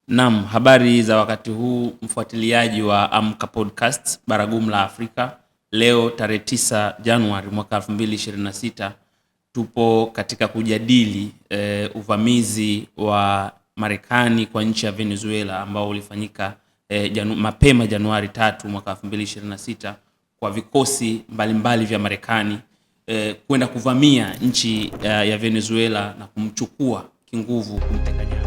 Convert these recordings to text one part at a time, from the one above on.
Naam, habari za wakati huu mfuatiliaji wa Amka Podcast Baragumu la Afrika. Leo tarehe 9 Januari mwaka 2026 tupo katika kujadili uvamizi wa Marekani kwa nchi ya Venezuela ambao ulifanyika mapema Januari 3 mwaka 2026 kwa vikosi mbalimbali vya Marekani kwenda kuvamia nchi ya Venezuela na kumchukua kinguvu, kumteka nyara.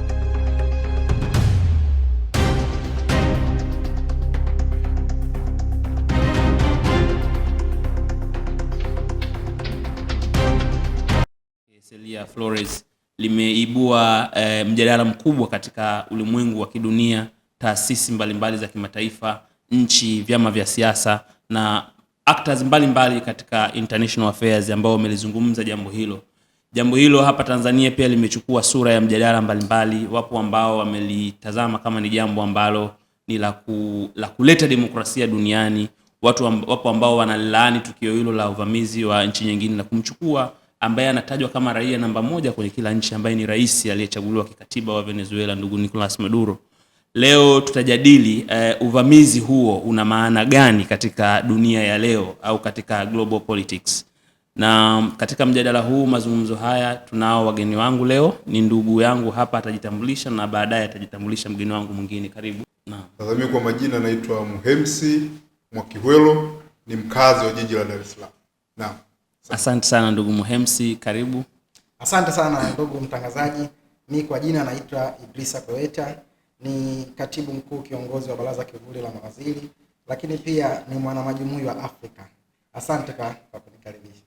Celia Flores limeibua mjadala mkubwa katika ulimwengu wa kidunia, taasisi mbalimbali za kimataifa, nchi, vyama vya siasa na actors mbalimbali katika international affairs ambao wamelizungumza jambo hilo. Jambo hilo hapa Tanzania pia limechukua sura ya mjadala mbalimbali. Wapo ambao wamelitazama kama ni jambo ambalo ni la kuleta demokrasia duniani. Wapo ambao wanalaani tukio hilo la uvamizi wa nchi nyingine na kumchukua ambaye anatajwa kama raia namba 1 kwenye kila nchi, ambaye ni rais aliyechaguliwa kikatiba wa Venezuela, ndugu Nicolas Maduro. Leo tutajadili uvamizi huo una maana gani katika dunia ya leo au katika global politics. Na katika mjadala huu, mazungumzo haya, tunao wageni wangu leo. Ni ndugu yangu hapa atajitambulisha na baadaye atajitambulisha mgeni wangu mwingine. Karibu. Naam. Kwa majina naitwa Muhemsi Mwakihwelo, ni mkazi wa jiji la Dar es Salaam. Naam. Asante sana ndugu Muhemsi, karibu. Asante sana ndugu mtangazaji. Ni kwa jina naitwa Idrisa Koweta, ni katibu mkuu kiongozi wa baraza kivuli la mawaziri, lakini pia ni mwanamajumui wa Afrika. Asante kwa kunikaribisha.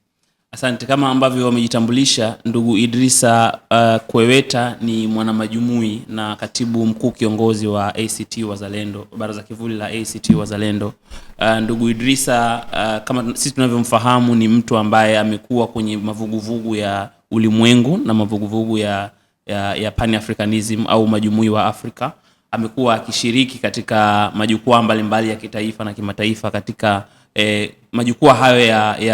Asante. Kama ambavyo wamejitambulisha, ndugu Idrisa Koweta ni mwanamajumui na katibu mkuu kiongozi wa ACT Wazalendo, baraza kivuli la ACT Wazalendo. Ndugu Idrisa, kama sisi tunavyomfahamu, ni mtu ambaye amekuwa kwenye mavuguvugu ya ulimwengu na mavuguvugu ya Pan-Africanism au majumui wa Afrika. Amekuwa akishiriki katika majukwaa mbalimbali ya kitaifa na kimataifa katika majukwaa hayo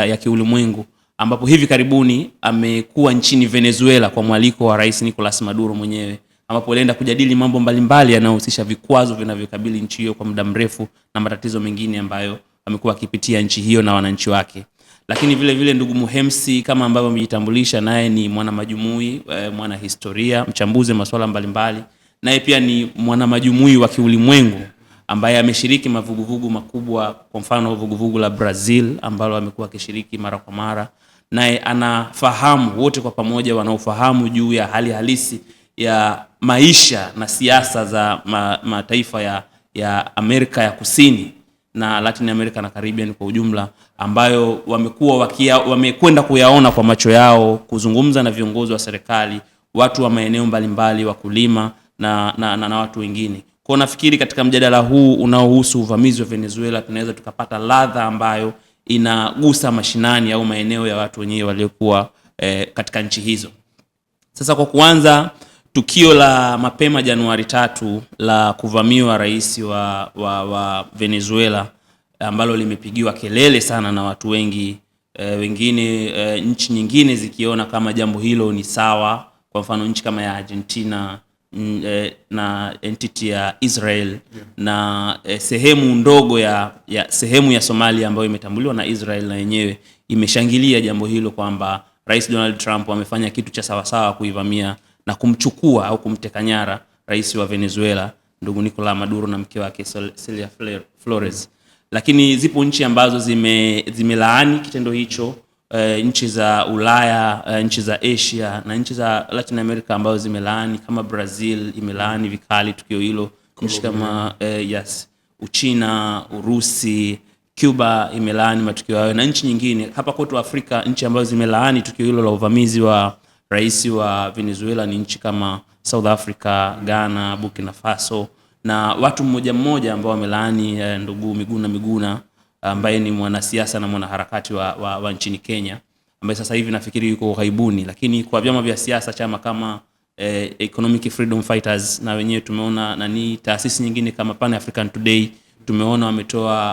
ya kiulimwengu, ambapo hivi karibuni amekuwa nchini Venezuela kwa mwaliko wa Rais Nicolas Maduro mwenyewe, ambapo alienda kujadili mambo mbalimbali yanayohusisha vikwazo vinavyokabili nchi hiyo kwa muda mrefu na matatizo mengine ambayo amekuwa akipitia nchi hiyo na wananchi wake. Lakini vile vile ndugu Muhemsi, kama ambavyo amejitambulisha, naye ni mwanamajumui, mwana historia, mchambuzi wa masuala mbalimbali. Naye pia ni mwanamajumui wa kiulimwengu ambaye ameshiriki mavuguvugu makubwa, kwa mfano vuguvugu la Brazil ambalo amekuwa akishiriki mara kwa mara. Naye anafahamu, wote kwa pamoja wanaofahamu juu ya hali halisi ya maisha na siasa za mataifa ya Amerika ya Kusini na Latin America na Caribbean kwa ujumla, ambayo wamekwenda kuyaona kwa macho yao, kuzungumza na viongozi wa serikali, watu wa maeneo mbalimbali, wakulima na watu wengine. Kwa nafikiri katika mjadala huu unaohusu uvamizi wa Venezuela tunaweza tukapata ladha ambayo inagusa mashinani au maeneo ya watu wenyewe waliokuwa katika nchi hizo. Sasa kwa kuanza, tukio la mapema Januari 3 la kuvamiwa rais wa Venezuela, ambalo limepigiwa kelele sana na watu wengi, wengine nchi nyingine zikiona kama jambo hilo ni sawa, kwa mfano nchi kama ya Argentina na entity ya Israel, na sehemu ndogo ya sehemu ya Somalia ambayo imetambuliwa na Israel na yenyewe imeshangilia jambo hilo, kwamba Rais Donald Trump amefanya kitu cha sawasawa kuivamia na kumchukua au kumteka nyara rais wa Venezuela, ndugu Nicolas Maduro na mke wake Celia Flores. Lakini zipo nchi ambazo zimelaani kitendo hicho, nchi za Ulaya, nchi za Asia na nchi za Latin America ambazo zimelaani, kama Brazil imelaani vikali tukio hilo, nchi kama Uchina, Urusi, Cuba imelaani matukio hayo, na nchi nyingine hapa kwetu Afrika. Nchi ambazo zimelaani tukio hilo la uvamizi wa rais wa Venezuela ni nchi kama South Africa, Ghana, Burkina Faso, na watu mmoja ambao wamelaani, ndugu Miguna ambaye ni mwanasiasa na mwanaharakati wa nchini Kenya, ambaye sasa hivi nafikiri yuko ghaibuni. Lakini kwa vyama vya siasa, chama kama Economic Freedom Fighters, na wenyewe tumeona, na ni taasisi nyingine kama Pan African Today, tumeona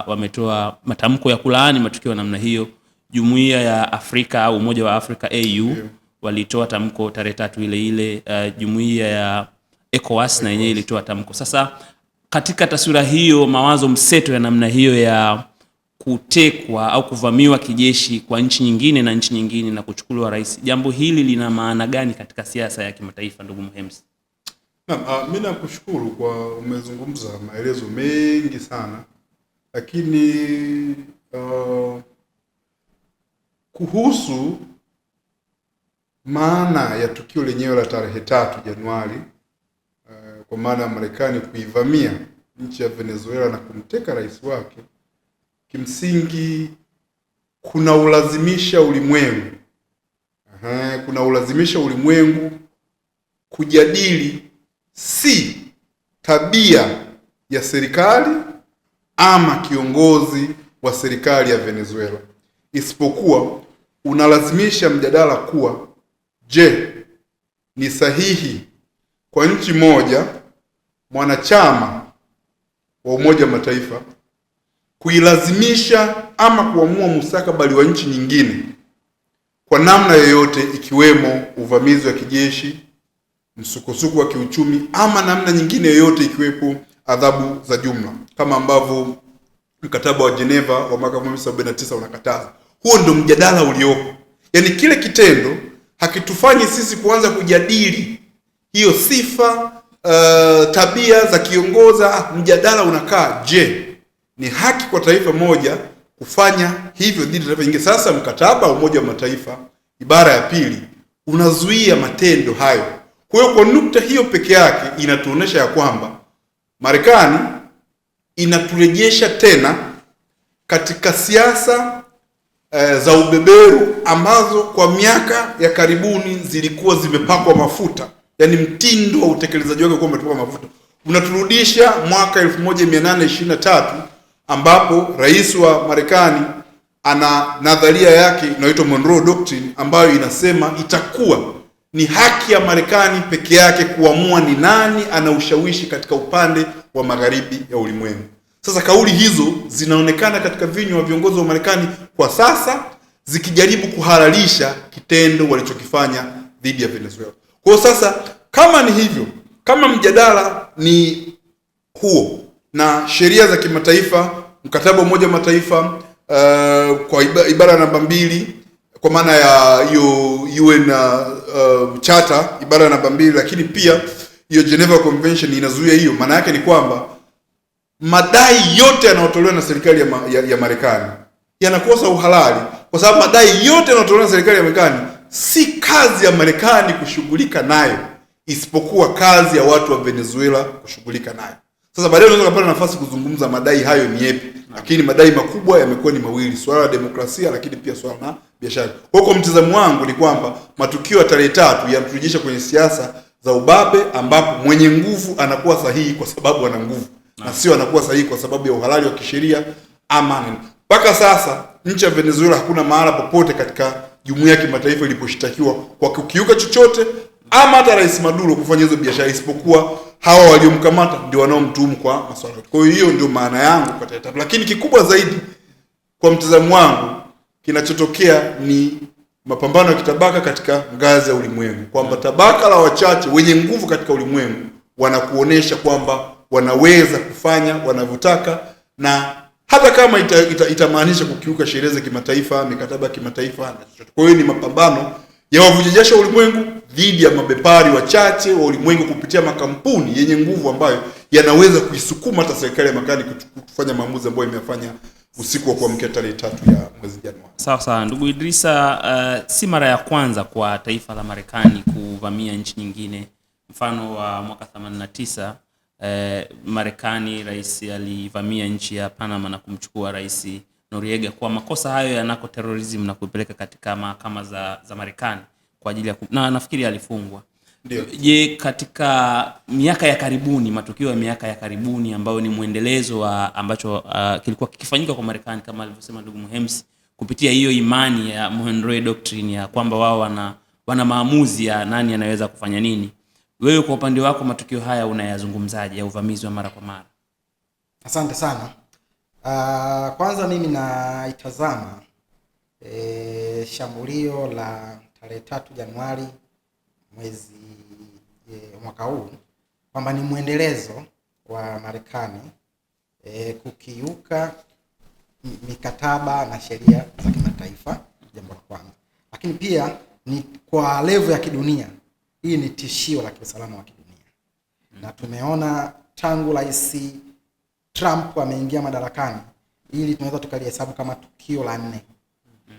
wametoa matamko ya kulaani matukio ya namna hiyo. Jumuiya ya Afrika au Umoja wa Afrika AU walitoa tamko tarehe 3 ile. Jumuiya ECOWAS na yenyewe ilitoa tamko. Sasa katika taswira hiyo, mawazo mseto ya namna hiyo ya kutekwa au kuvamiwa kijeshi kwa nchi nyingine na nchi nyingine na kuchukuliwa rais, jambo hili lina maana gani katika siasa ya kimataifa, ndugu Mhemsi? Naam, mimi nakushukuru kwa umezungumza maelezo mengi sana, lakini kuhusu maana ya tukio lenyewe la tarehe 3 Januari, kwa maana ya Marekani kuivamia nchi ya Venezuela na kumteka rais wake, kimsingi kuna ulazimisha ulimwengu kujadili si tabia ya serikali ama kiongozi wa serikali ya Venezuela, isipokuwa unalazimisha mjadala kuwa, je, ni sahihi kwa nchi moja mwanachama wa Umoja wa Mataifa kuilazimisha ama kuamua mustakabali wa nchi nyingine kwa namna yoyote, ikiwemo uvamizi wa kijeshi, msukosuko wa kiuchumi, ama namna nyingine yoyote ikiwepo adhabu za jumla, kama ambavyo mkataba wa Geneva wa mwaka 1979 unakataza. Huo ndio mjadala ulioko. Yaani kile kitendo hakitufanyi sisi kuanza kujadili hiyo sifa, tabia za kiongozi. Mjadala unakaa, je, ni haki kwa taifa moja kufanya hivyo dhidi ya taifa nyingine? Sasa mkataba wa Umoja wa Mataifa ibara ya 2 unazuia matendo hayo. Kwa hiyo kwa nukta hiyo peke yake inatuonesha ya kwamba Marekani inaturejesha tena katika siasa za ubeberu ambazo kwa miaka ya karibuni zilikuwa zimepakwa mafuta. Yaani mtindo wa utekelezaji wake kwa umepakwa mafuta. Unaturudisha mwaka 1823 ambapo rais wa Marekani ana nadharia yake inaitwa Monroe Doctrine, ambayo inasema itakuwa ni haki ya Marekani peke yake kuamua ni nani ana ushawishi katika upande wa magharibi ya ulimwengu. Sasa kauli hizo zinaonekana katika vinywa vya viongozi wa Marekani kwa sasa zikijaribu kuhalalisha kitendo walichokifanya dhidi ya Venezuela. Kwa sasa kama ni hivyo, kama mjadala ni huo na sheria za kimataifa, mkataba wa Umoja wa Mataifa kwa ibara namba 2 kwa maana ya hiyo UN charter ibara namba 2, lakini pia hiyo Geneva Convention inazuia hiyo. Maana yake ni kwamba madai yote yanayotolewa na serikali ya Marekani yanakosa uhalali, kwa sababu madai yote yanayotolewa na serikali ya Marekani si kazi ya Marekani kushughulika nayo, isipokuwa kazi ya watu wa Venezuela kushughulika nayo. Sasa baadaye unaweza kupata nafasi kuzungumza madai hayo ni yapi, lakini madai makubwa yamekuwa ni mawili, swala la demokrasia lakini pia swala la biashara. Kwa mtazamo wangu ni kwamba matukio ya tarehe 3 yanaturejesha kwenye siasa za ubabe, ambapo mwenye nguvu anakuwa sahihi kwa sababu ana nguvu na sio anakuwa sahihi kwa sababu ya uhalali wa kisheria ama nini. Mpaka sasa nchi ya Venezuela hakuna mahala popote katika jumuiya ya kimataifa iliposhtakiwa kwa kukiuka chochote ama hata Rais Maduro kufanya hizo biashara, isipokuwa hawa waliomkamata ndio wanaomtuhumu kwa masuala. Kwa hiyo ndio maana yangu kwa tarehe 3. Lakini kikubwa zaidi kwa mtazamo wangu kinachotokea ni mapambano ya kitabaka katika ngazi ya ulimwengu, kwamba tabaka la wachache wenye nguvu katika ulimwengu wanakuonesha kwamba wanaweza kufanya wanavyotaka, na hata kama itamaanisha kukiuka sheria za kimataifa, mikataba ya kimataifa na chochote. Kwa hiyo ni mapambano ya wavujijasho ulimwengu dhidi ya mabepari wachache wa ulimwengu kupitia makampuni yenye nguvu ambayo yanaweza kuisukuma hata serikali ya Marekani kufanya maamuzi ambayo imefanya usiku wa kuamkia tarehe 3 ya mwezi Januari. Sawa ndugu Idrisa, si mara ya kwanza kwa taifa la Marekani kuvamia nchi nyingine. Mfano wa mwaka 89 Marekani rais alivamia nchi ya Panama na kumchukua rais Noriega kwa makosa hayo ya narco terrorism na kupeleka katika mahakama za Marekani kwa ajili ya na nafikiri alifungwa. Ndio. Je, katika miaka ya karibuni, matukio ya miaka ya karibuni ambayo ni muendelezo wa ambacho kilikuwa kikifanyika kwa Marekani kama alivyosema ndugu Mhemsi, kupitia hiyo imani ya Monroe Doctrine ya kwamba wao wana maamuzi ya nani anaweza kufanya nini, wewe kwa upande wako matukio haya unayazungumzaje ya uvamizi wa mara kwa mara? Asante sana. Kwanza mimi naitazama shambulio la tarehe 3 Januari mwaka huu kwamba ni mwendelezo wa Marekani kukiuka mikataba na sheria za kimataifa, jambo la kwanza. Lakini pia ni kwa level ya kidunia, hii ni tishio la kiusalama wa kidunia. Na tumeona tangu Rais Trump ameingia madarakani, ili tunaweza tukalihesabu kama tukio la 4.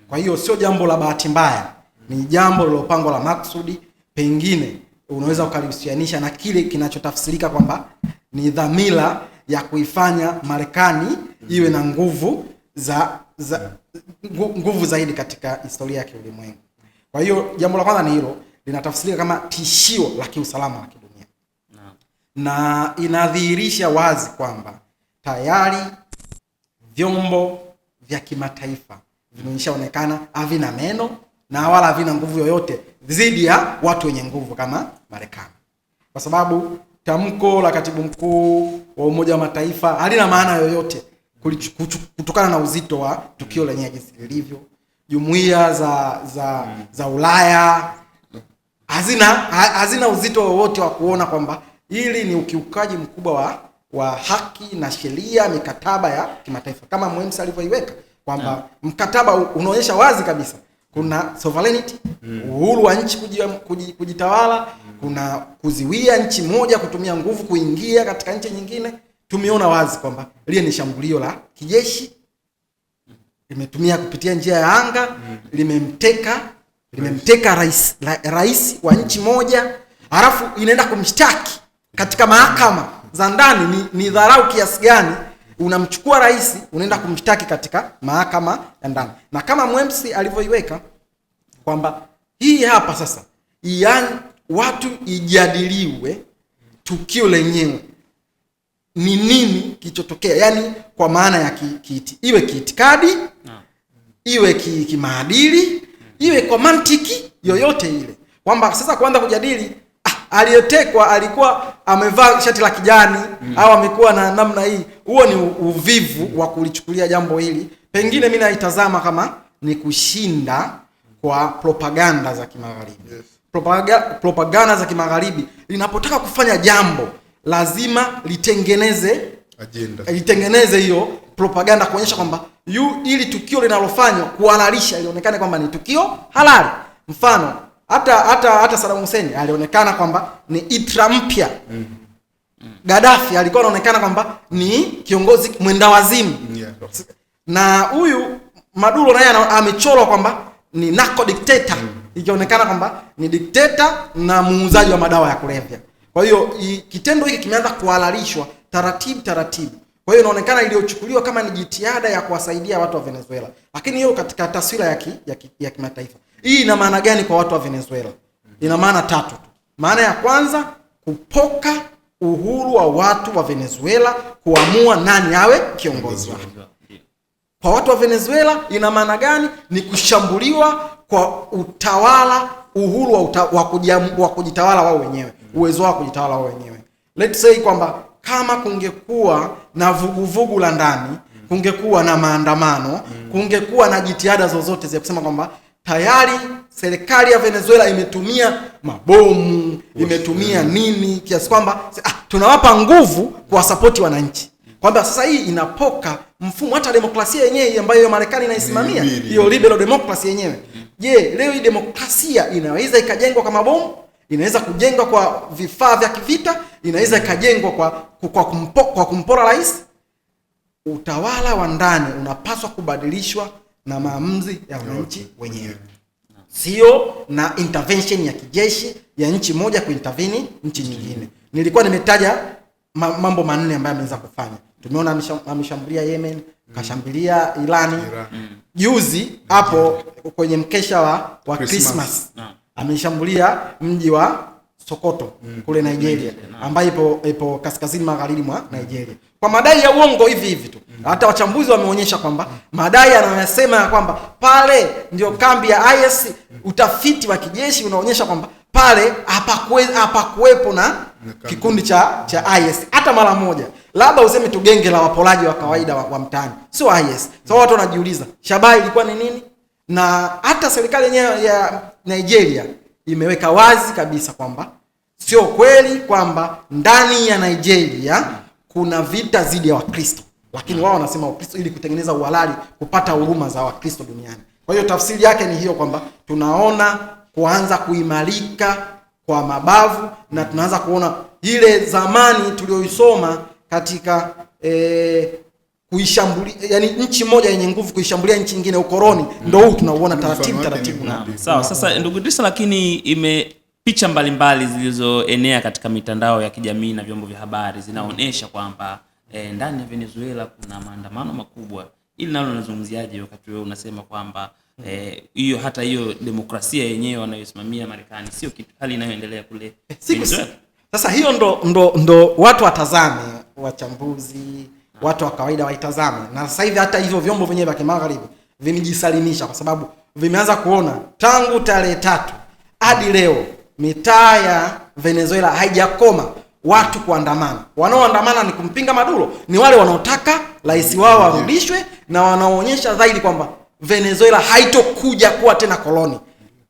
Kwa hiyo sio jambo la bahati mbaya, ni jambo lilopangwa la maksudi. Pengine unaweza ukalihusianisha na kile kinachotafsirika kwamba ni dhamira ya kuifanya Marekani iwe na nguvu nguvu zaidi katika historia ya kiulimwengu. Kwa hiyo jambo la kwanza ni hilo, linatafsirika kama tishio la kiusalama la kidunia. Na inadhihirisha wazi kwamba tayari vyombo vya kimataifa vinaonekana havina meno na wala havina nguvu yoyote dhidi ya watu wenye nguvu kama Marekani. Kwa sababu tamko la Katibu Mkuu wa Umoja wa Mataifa halina maana yoyote kutokana na uzito wa tukio lenyewe jinsi lilivyo. Jumuiya za Ulaya hazina uzito wowote wa kuona kwamba hili ni ukiukaji mkubwa wa haki na sheria, mikataba ya kimataifa kama MOEMS alivyoiweka kwamba mkataba unaonyesha wazi kabisa kuna sovereignty, uhuru wa nchi kujitawala, kuna kuziwia nchi moja kutumia nguvu kuingia katika nchi nyingine. Tumeona wazi kwamba lile ni shambulio la kijeshi, limetumia kupitia njia ya anga, limemteka rais wa nchi moja, halafu inaenda kumshtaki katika mahakama za ndani. Ni dharau kiasi gani unamchukua rais unaenda kumshtaki katika mahakama ya ndani. Na kama MOEMS alivyoiweka kwamba hii hapa sasa watu ijadiliwe tukio lenyewe ni nini kilichotokea, yani kwa maana ya iwe kiitikadi, iwe kimaadili, iwe kwa mantiki yoyote ile, kwamba sasa kuanza kujadili aliyetekwa alikuwa amevaa shati la kijani au amekuwa na namna hii. Huo ni uvivu wa kulichukulia jambo hili. Pengine mimi naitazama kama ni kushinda kwa propaganda za kimagharibi. Yes. Propaganda za kimagharibi linapotaka kufanya jambo lazima litengeneze hiyo propaganda kuonyesha kwamba ili tukio linalofanywa kuhalalisha ilionekane kwamba ni tukio halali. Mfano hata Saddam Hussein alionekana kwamba ni itra mpya. Gaddafi alikuwa anaonekana kwamba ni kiongozi mwenda wazimu. Na huyu Maduro naye amechorwa kwamba ni narco dictator, ikionekana kwamba ni dictator na muuzaji wa madawa ya kulevya. Kwa hiyo kitendo hiki kimeanza kuhalalishwa taratibu. Kwa hiyo inaonekana iliyochukuliwa kama ni jitihada ya kuwasaidia watu wa Venezuela. Lakini hiyo katika taswira ya kimataifa. Hii ina maana gani kwa watu wa Venezuela? Ina maana 3 tu. Maana ya kwanza, kupoka uhuru wa watu wa Venezuela kuamua nani awe kiongozi wao. Kwa watu wa Venezuela ina maana gani? Ni kushambuliwa kwa utawala, uhuru wa kujitawala wao wenyewe, uwezo wao kujitawala wao wenyewe. Let's say kwamba kama kungekuwa na vuguvugu la ndani, kungekuwa na maandamano, kungekuwa na jitihada zozote za kusema kwamba tayari serikali ya Venezuela imetumia mabomu, imetumia nini, kiasi kwamba tunawapa nguvu kwa support wananchi, kwamba sasa hii inapoka mfumo hata demokrasia yenyewe ambayo Marekani inaisimamia, hiyo liberal democracy yenyewe. Je, leo hii demokrasia inaweza ikajengwa kwa mabomu? Inaweza kujengwa kwa vifaa vya kivita? Inaweza ikajengwa kwa kumpora rais? Utawala wa ndani unapaswa kubadilishwa na maamuzi ya wananchi wenyewe, sio na intervention ya kijeshi ya nchi moja kuintervene nchi nyingine. Nilikuwa nimetaja mambo 4 ambayo ameweza kufanya. Tumeona ameshambulia Yemen, kashambulia Irani. Juzi hapo kwenye mkesha wa Christmas ameshambulia mji wa Sokoto kule Nigeria, ambayo ipo kaskazini magharibi mwa Nigeria, kwa madai ya uongo hivi tu. Hata wachambuzi wameonyesha kwamba madai anayosema kwamba pale ndio kambi ya IS, utafiti wa kijeshi unaonyesha kwamba pale hapakuwepo na kikundi cha IS hata mara moja. Labda useme tu genge la wapolaji wa kawaida wa mtaani, sio IS. Sasa watu wanajiuliza shabaha ilikuwa ni nini? Na hata serikali yenyewe ya Nigeria imeweka wazi kabisa kwamba Sio kweli kwamba ndani ya Nigeria kuna vita dhidi ya Wakristo, lakini wao wanasema Wakristo ili kutengeneza uhalali, kupata huruma za Wakristo duniani. Kwa hiyo tafsiri yake ni hiyo, kwamba tunaona kuanza kuimarika kwa mabavu, na tunaanza kuona ile zamani tulioisoma katika kuishambulia, yani nchi moja yenye nguvu kuishambulia nchi nyingine, ukoloni, ndio huu tunauona taratibu. Sawa. Sasa ndugu Idrisa, lakini picha mbalimbali zilizoenea katika mitandao ya kijamii na vyombo vya habari zinaonesha kwamba ndani ya Venezuela kuna maandamano makubwa. Ili nalo unazungumziaje wakati wewe unasema kwamba hiyo hata hiyo demokrasia yenyewe wanayosimamia Marekani sio kitu, hali inayoendelea kule Venezuela? Sasa hiyo ndo watu watazame, wachambuzi, watu wa kawaida waitazame. Na sasa hivi hata hivyo vyombo vyenyewe vya kimagharibi vimejisalimisha, kwa sababu vimeanza kuona tangu tarehe 3 hadi leo mitaa ya Venezuela haijakoma watu kuandamana. Wanaoandamana ni kumpinga Maduro, ni wale wanaotaka rais wao warudishwe, na wanaoonyesha dhahiri kwamba Venezuela haitokuja kuwa tena koloni.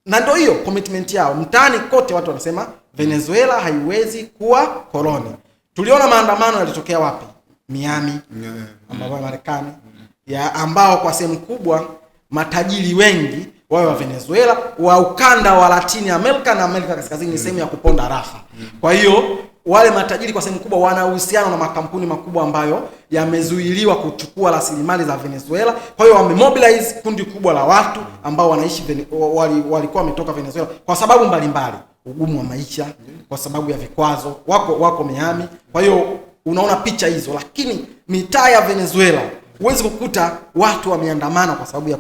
Na ndio hiyo commitment yao. Mtaani kote watu wanasema Venezuela haiwezi kuwa koloni. Tuliona maandamano yalitokea wapi? Miami, ambao Marekani, ambao kwa sehemu kubwa matajiri wengi wao wa Venezuela wa ukanda wa Latin America na Amerika Kaskazini ni sehemu ya kuponda raha. Kwa hiyo wale matajiri kwa sehemu kubwa wana uhusiano na makampuni makubwa ambayo yamezuiliwa kuchukua rasilimali za Venezuela. Kwa hiyo wamemobilize kundi kubwa la watu ambao wanaishi walikuwa wametoka Venezuela kwa sababu mbalimbali, ugumu wa maisha, kwa sababu ya vikwazo, wako Miami. Kwa hiyo unaona picha hizo, lakini mitaa ya Venezuela huwezi kukuta watu wameandamana kwa sababu ya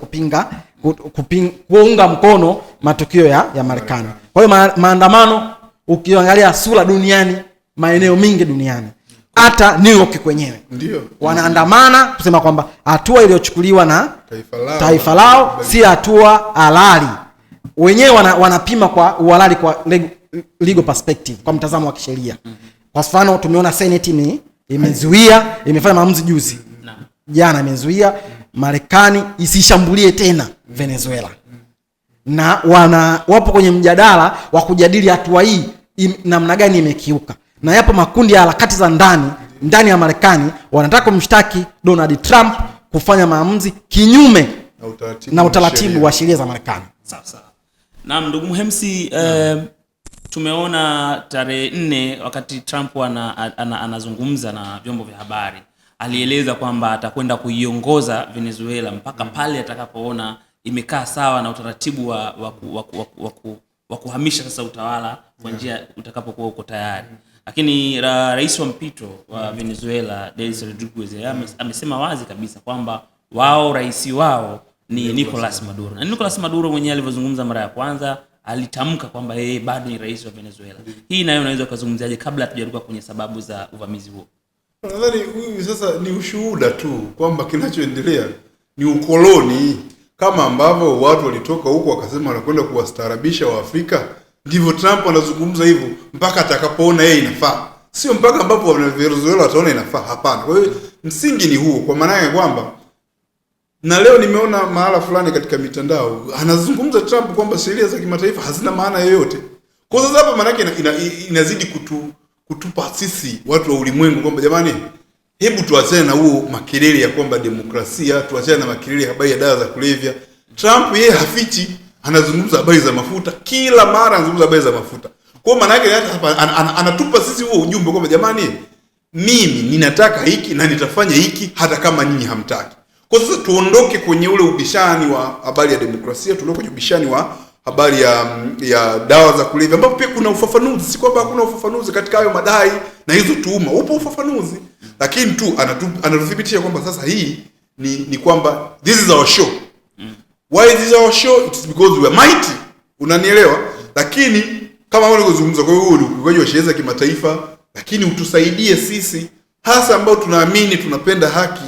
kuunga mkono matukio ya Marekani. Kwa hiyo maandamano ukiangalia sura duniani, maeneo mingi duniani, hata New York kwenyewe ndio wanaandamana kusema kwamba hatua iliyochukuliwa na taifa lao si hatua halali. Wenyewe wanapima kwa uhalali kwa legal perspective, kwa mtazamo wa kisheria. Kwa mfano tumeona Senate imezuia, imefanya maamuzi juzi jana, imezuia Marekani isishambulie tena Venezuela. Na wapo kwenye mjadala wa kujadili hatua hii namna gani imekiuka. Na yapo makundi ya harakati za ndani ya Marekani wanataka kumshtaki Donald Trump kufanya maamuzi kinyume na utaratibu wa sheria za Marekani. Sawa. Naam, ndugu Muhemsi, tumeona tarehe 4 wakati Trump anazungumza na vyombo vya habari, alieleza kwamba atakwenda kuiongoza Venezuela mpaka pale atakapoona imekaa sawa na utaratibu wa kuhamisha sasa utawala kwa njia utakapokuwa uko tayari. Lakini rais wa mpito wa Venezuela Delcy Rodriguez amesema wazi kabisa kwamba rais wao ni Nicolas Maduro. Na Nicolas Maduro mwenyewe alivyozungumza mara ya kwanza alitamka kwamba yeye bado ni rais wa Venezuela. Hii nayo unaweza kuzungumziaje kabla hatujaruka kwenye sababu za uvamizi huo? Nadhani huyu sasa ni ushuhuda tu kwamba kinachoendelea ni ukoloni. Kama ambavyo watu walitoka huko wakasema wanakwenda kuwastaarabisha wa Afrika, ndivyo Trump anazungumza hivyo mpaka atakapoona yeye inafaa. Sio mpaka ambapo wa Venezuela wataona inafaa, hapana. Kwa hiyo msingi ni huo, kwa maana ya kwamba, na leo nimeona mahala fulani katika mitandao anazungumza Trump kwamba sheria za kimataifa hazina maana yoyote. Kwa sasa hapa maana yake inazidi kutupa sisi watu wa ulimwengu kwamba jamani, hebu tuachane na huo makelele ya kwamba demokrasia, tuachane na makelele ya habari ya dawa za kulevya. Trump yeye hafichi, anazungumza habari za mafuta, kila mara anazungumza habari za mafuta. Kwa maana yake hapa anatupa sisi huo ujumbe kwamba jamani, mimi ninataka hiki na nitafanya hiki hata kama nyinyi hamtaki. Kwa sasa tuondoke kwenye ule ubishani wa habari ya demokrasia, tuondoke kwenye ubishani wa habari ya dawa za kulevya, ambapo pia kuna ufafanuzi. Si kwamba hakuna ufafanuzi katika hayo madai na hizo tuhuma, upo ufafanuzi, lakini tu anatuthibitisha kwamba sasa hii ni kwamba this is our show. Why is this our show? It's because we are mighty. Unanielewa? Lakini kama wale kuzungumza kwa hiyo ukiwaje wa sheria za kimataifa, lakini utusaidie sisi hasa ambao tunaamini tunapenda haki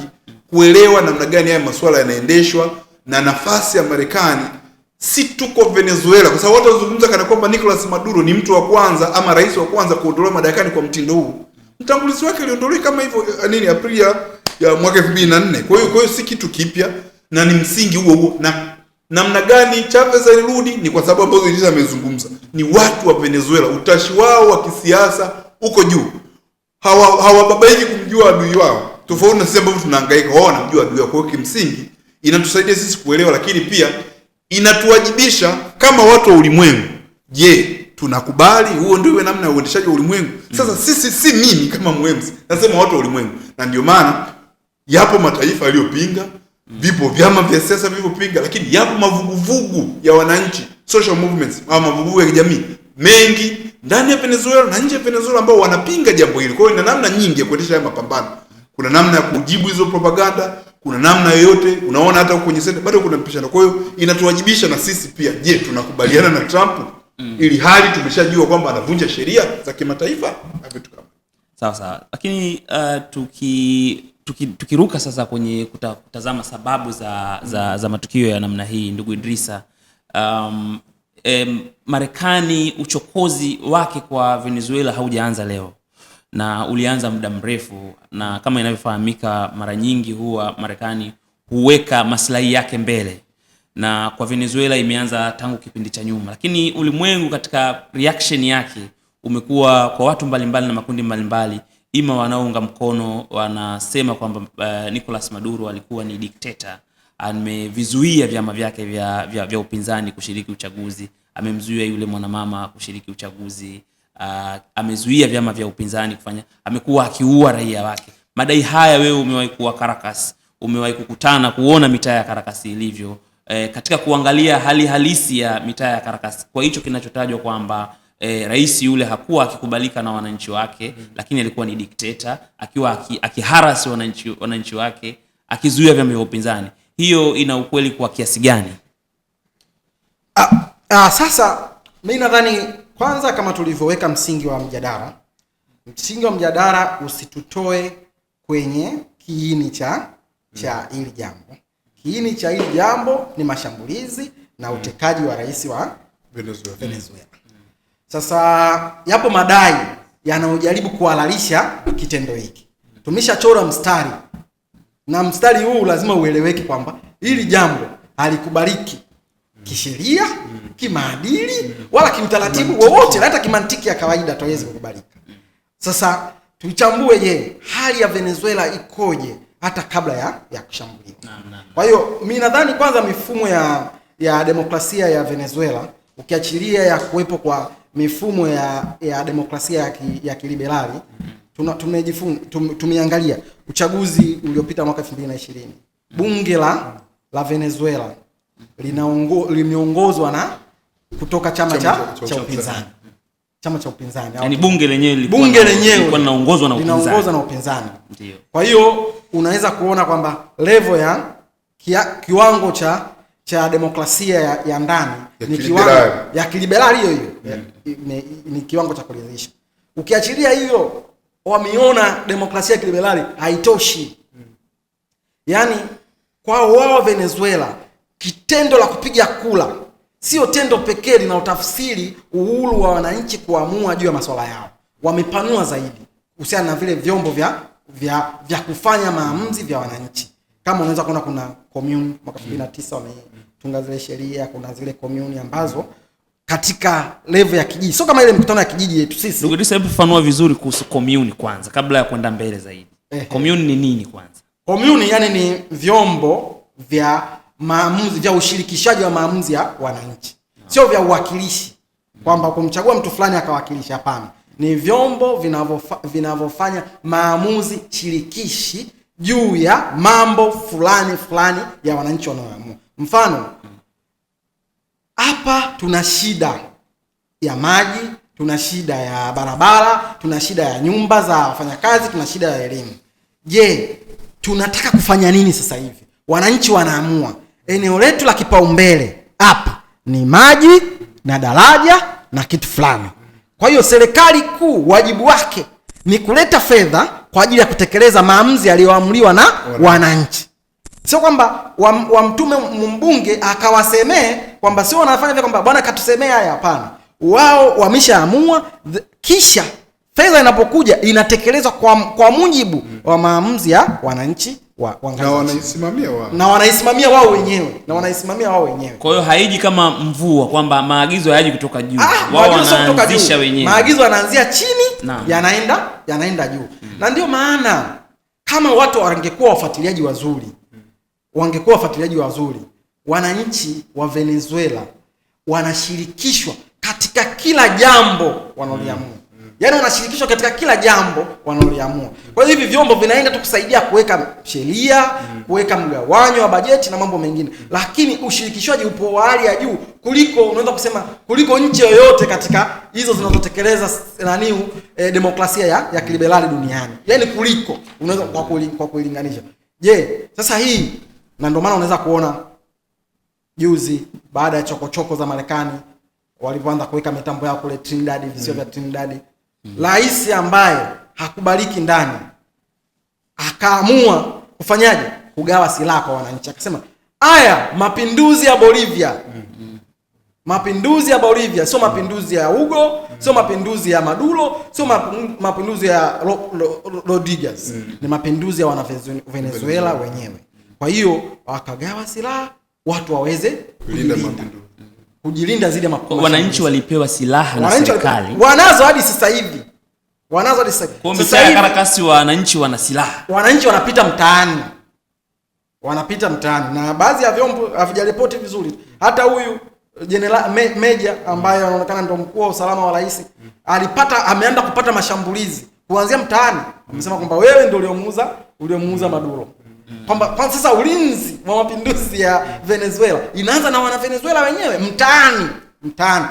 kuelewa namna gani haya masuala yanaendeshwa na nafasi ya Marekani. Si tuko Venezuela, kwa sababu watu wazungumza kana kwamba Nicolas Maduro ni mtu wa kwanza ama rais wa kwanza kuondolewa madarakani kwa mtindo huu. Mtangulizi wake aliondolewa kama hivyo Aprili ya mwaka 2004. Kwa hiyo si kitu kipya na ni msingi huo. Na Namna gani Chavez alirudi? Ni kwa sababu ambazo Idrisa amezungumza. Ni watu wa Venezuela, utashi wao wa kisiasa uko juu. Hawababaiki kumjua adui wao. Tofauti na sisi ambao tunahangaika, wao wanamjua adui wao. Kwa hiyo kimsingi inatusaidia sisi kuelewa, lakini pia inatuwajibisha kama watu wa ulimwengu. Je, tunakubali huo ndio namna ya uendeshaji wa ulimwengu? Sasa sisi, si mimi kama Mwemsi, nasema watu wa ulimwengu. Na ndio maana yapo mataifa yaliyopinga, vipo vyama vya siasa vilivyopinga, lakini yapo mavuguvugu ya wananchi, social movements au mavuguvugu ya kijamii mengi ndani ya Venezuela na nje ya Venezuela ambao wanapinga jambo hili. Kwa hiyo ina namna nyingi ya kuendesha haya mapambano. Kuna namna ya kujibu hizo propaganda, kuna namna yoyote, unaona hata kwenye senta bado kuna mpishano. Kwa hiyo inatuwajibisha na sisi pia. Je, tunakubaliana na Trump ili hali tumeshajua kwamba anavunja sheria za kimataifa na vitu kama. Sawa. Lakini tukiruka sasa kwenye kutazama sababu za matukio ya namna hii, ndugu Idrisa, Marekani uchokozi wake kwa Venezuela haujaanza leo na ulianza muda mrefu, na kama inavyofahamika mara nyingi huwa Marekani huweka maslahi yake mbele, na kwa Venezuela imeanza tangu kipindi cha nyuma. Lakini ulimwengu katika reaction yake umekuwa kwa watu mbalimbali na makundi mbalimbali, ima wanaounga mkono wanasema kwamba Nicolas Maduro alikuwa ni dikteta, amevizuia vyama vyake vya upinzani kushiriki uchaguzi, amemzuia yule mwanamama kushiriki uchaguzi, amezuia vyama vya upinzani kufanya, amekuwa akiua raia wake. Madai haya, wewe umewahi kuwa Caracas, umewahi kukutana kuona mitaa ya Caracas ilivyo, katika kuangalia hali halisi ya mitaa ya Caracas, kwa hicho kinachotajwa kwamba rais yule hakuwa akikubalika na wananchi wake, lakini alikuwa ni dikteta, akiwa akiharasi wananchi wake, akizuia vyama vya upinzani. Hiyo ina ukweli kwa kiasi gani? Sasa mimi nadhani kwanza, kama tulivyoweka msingi wa mjadala usitutoe kwenye kiini cha hili jambo. Kiini cha hili jambo ni mashambulizi na utekaji wa rais wa Venezuela. Sasa yapo madai yanayojaribu kuhalalisha kitendo hiki. Tumeshachora mstari, na mstari huu lazima ueleweke kwamba hili jambo halikubaliki kisheria, kimaadili, wala kiutaratibu wowote, hata kimantiki ya kawaida hatuwezi kukubalika. Sasa tuchambue, je, hali ya Venezuela ikoje hata kabla ya kushambuliwa? Kwa hiyo mimi nadhani kwanza mifumo ya demokrasia ya Venezuela, ukiachilia ya kuwepo kwa mifumo ya demokrasia ya kiliberali, tumeangalia uchaguzi uliopita mwaka 2020. Bunge la Venezuela limeongozwa na kutoka chama cha upinzani. Chama cha upinzani. Yaani bunge lenyewe lilikuwa linaongozwa na upinzani. Ndio. Kwa hiyo unaweza kuona kwamba level ya kiwango cha demokrasia ya ndani ni kiwango ya kiliberali hiyo ni kiwango cha kuridhisha. Ukiachilia hiyo, wameona demokrasia ya kiliberali haitoshi. Yaani kwa wao Venezuela, kitendo la kupiga kura sio tendo pekee linalotafsiri uhuru wa wananchi kuamua juu ya masuala yao. Wamepanua zaidi husiana na vile vyombo vya kufanya maamuzi vya wananchi. Kama unaweza kuona kuna commune mwaka 2009 wametunga zile sheria, kuna zile commune ambazo katika level ya kijiji, sio kama ile mikutano ya kijiji yetu sisi. Ndugu Idrisa, hebu fafanua vizuri kuhusu commune kwanza kabla ya kwenda mbele zaidi. Commune ni nini kwanza? Commune yani ni vyombo vya maamuzi, vya ushirikishaji wa maamuzi ya wananchi. Sio vya uwakilishi kwamba kumchagua mtu fulani akawakilisha, hapana. Ni vyombo vinavyofanya maamuzi shirikishi juu ya mambo fulani ya wananchi wanaoamua. Mfano, hapa tuna shida ya maji, tuna shida ya barabara, tuna shida ya nyumba za wafanyakazi, tuna shida ya elimu. Je, tunataka kufanya nini sasa hivi? Wananchi wanaamua. Eneo letu la kipaumbele hapa ni maji na daraja na kitu fulani. Kwa hiyo serikali kuu wajibu wake ni kuleta fedha kwa ajili ya kutekeleza maamuzi yaliyoamuliwa na wananchi. Sio kwamba wamtume mbunge akawasemee kwamba sio wanafanya vile kwamba bwana katusemea haya, hapana. Wao wameshaamua, kisha fedha inapokuja inatekelezwa kwa mujibu wa maamuzi ya wananchi wanaisimamia wao wenyewe. Kwa hiyo haiji kama mvua kwamba maagizo hayaji kutoka juu. Wao wanaanzisha wenyewe. Maagizo yanaanzia chini, yanaenda juu. Na ndio maana kama watu wangekuwa wafuatiliaji wazuri, wananchi wa Venezuela wanashirikishwa katika kila jambo wanaliamua. Yaani wanashirikishwa katika kila jambo wanaliamua. Kwa hiyo hivi vyombo vinaenda tu kusaidia kuweka sheria, kuweka mgawanyo wa bajeti na mambo mengine. Lakini ushirikishwaji upo wa hali ya juu unaweza kusema kuliko nchi yoyote katika hizo zinazotekeleza demokrasia ya kiliberali duniani. Yaani kuliko unaweza kwa kuilinganisha. Sasa hii na ndio maana unaweza kuona juzi baada ya chokochoko za Marekani walipoanza kuweka mitambo yao kule Trinidad, visiwa vya Trinidad, rais ambaye hakubaliki ndani akaamua kufanyaje? Kugawa silaha kwa wananchi. Akasema mapinduzi ya Bolivia. Mapinduzi ya Bolivia sio mapinduzi ya Hugo, sio mapinduzi ya Maduro, sio mapinduzi ya Rodriguez. Ni mapinduzi ya wana Venezuela wenyewe. Kwa hiyo wakagawa silaha watu waweze kujilinda zile mapinduzi. Wananchi walipewa silaha na serikali. Wanazo hadi sasa hivi. Kwa msaya karakasi wananchi wana silaha. Wananchi wanapita mtaani. Na baadhi ya vyombo havijaripoti vizuri. Hata huyu General Meja ambaye anaonekana ndio mkuu wa usalama wa rais ameanza kupata mashambulizi kuanzia mtaani. Amesema kwamba wewe ndio uliomuuza Maduro. Kwa sasa ulinzi wa mapinduzi ya Venezuela inaanza na wana Venezuela wenyewe mtaani.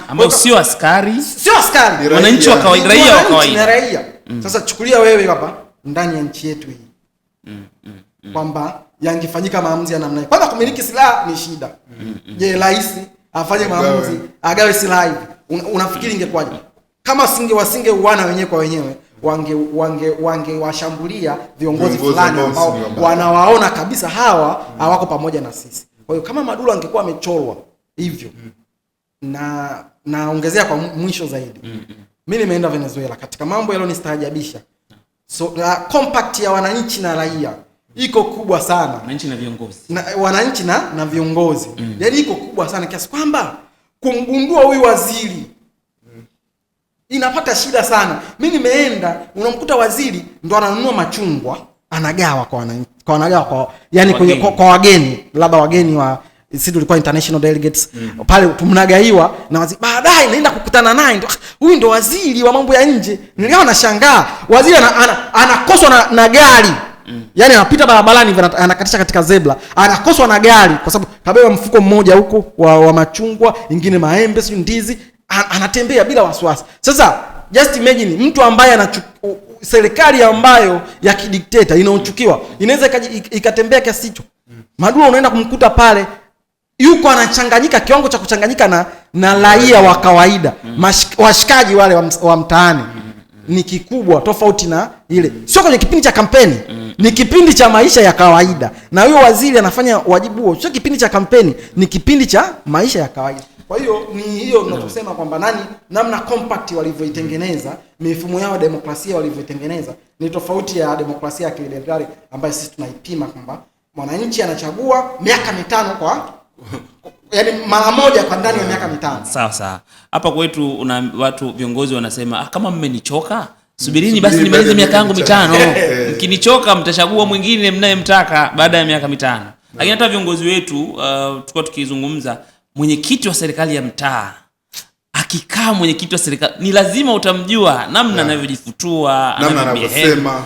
Ambao sio askari, wananchi wa kawaida, raia. Sasa chukulia wewe hapa ndani ya nchi yetu hii. Kwamba yangefanyika maamuzi ya namna hii. Kwanza kumiliki silaha ni shida. Rais afanye maamuzi, agawe silaha hivi. Unafikiri ingekwaje? Kama wasingeuana wenyewe kwa wenyewe, wangewashambulia viongozi fulani ambao wanawaona kabisa hawa hawako pamoja na sisi. Kwa hiyo kama Maduro angekuwa amechorwa hivyo, na naongezea kwa mwisho zaidi. Mimi nimeenda Venezuela, katika mambo yaliyonistaajabisha. Compact ya wananchi na raia iko kubwa sana. Wananchi na viongozi. Yaani iko kubwa sana kiasi kwamba kumgundua huyu waziri inapata shida sana. Mimi nimeenda, unamkuta waziri ndo ananunua machungwa, anagawa kwa wageni, labda wageni wa sisi tulikuwa international delegates pale, tumnagaiwa na waziri. Baadaye naenda kukutana naye, huyu ndo waziri wa mambo ya nje. Nilikuwa nashangaa, waziri anakoswa na gari. Yaani anapita barabarani anakatisha katika zebra, anakoswa na gari kwa sababu kabeba mfuko mmoja huko wa machungwa, ingine maembe, sio ndizi, anatembea bila wasiwasi. Sasa just imagine mtu ambaye serikali ambayo ya kidikteta inaochukiwa inaweza ikatembea kiasi hicho. Maduro unaenda kumkuta pale yuko anachanganyika kiwango cha kuchanganyika na raia wa kawaida. Washikaji wale wa mtaani ni kikubwa tofauti na ile. Sio kwenye kipindi cha kampeni, ni kipindi cha maisha ya kawaida. Na huyo waziri anafanya wajibu huo. Sio kipindi cha kampeni, ni kipindi cha maisha ya kawaida. Kwa hiyo ni hiyo tunachosema kwamba namna compact walivyoitengeneza, mifumo yao demokrasia walivyoitengeneza ni tofauti ya demokrasia ya kiliberali ambayo sisi tunaipima kwamba mwananchi anachagua miaka 5 yaani mara moja kwa ndani ya miaka 5. Sawa. Hapa kwetu watu viongozi wanasema kama mmenichoka, subirini basi nimalize miaka yangu 5. Mkinichoka mtachagua mwingine mnayemtaka baada ya miaka 5. Lakini hata viongozi wetu tulikuwa tukizungumza, mwenyekiti wa serikali ya mtaa akikaa, mwenyekiti wa serikali ni lazima utamjua namna anavyojifutua,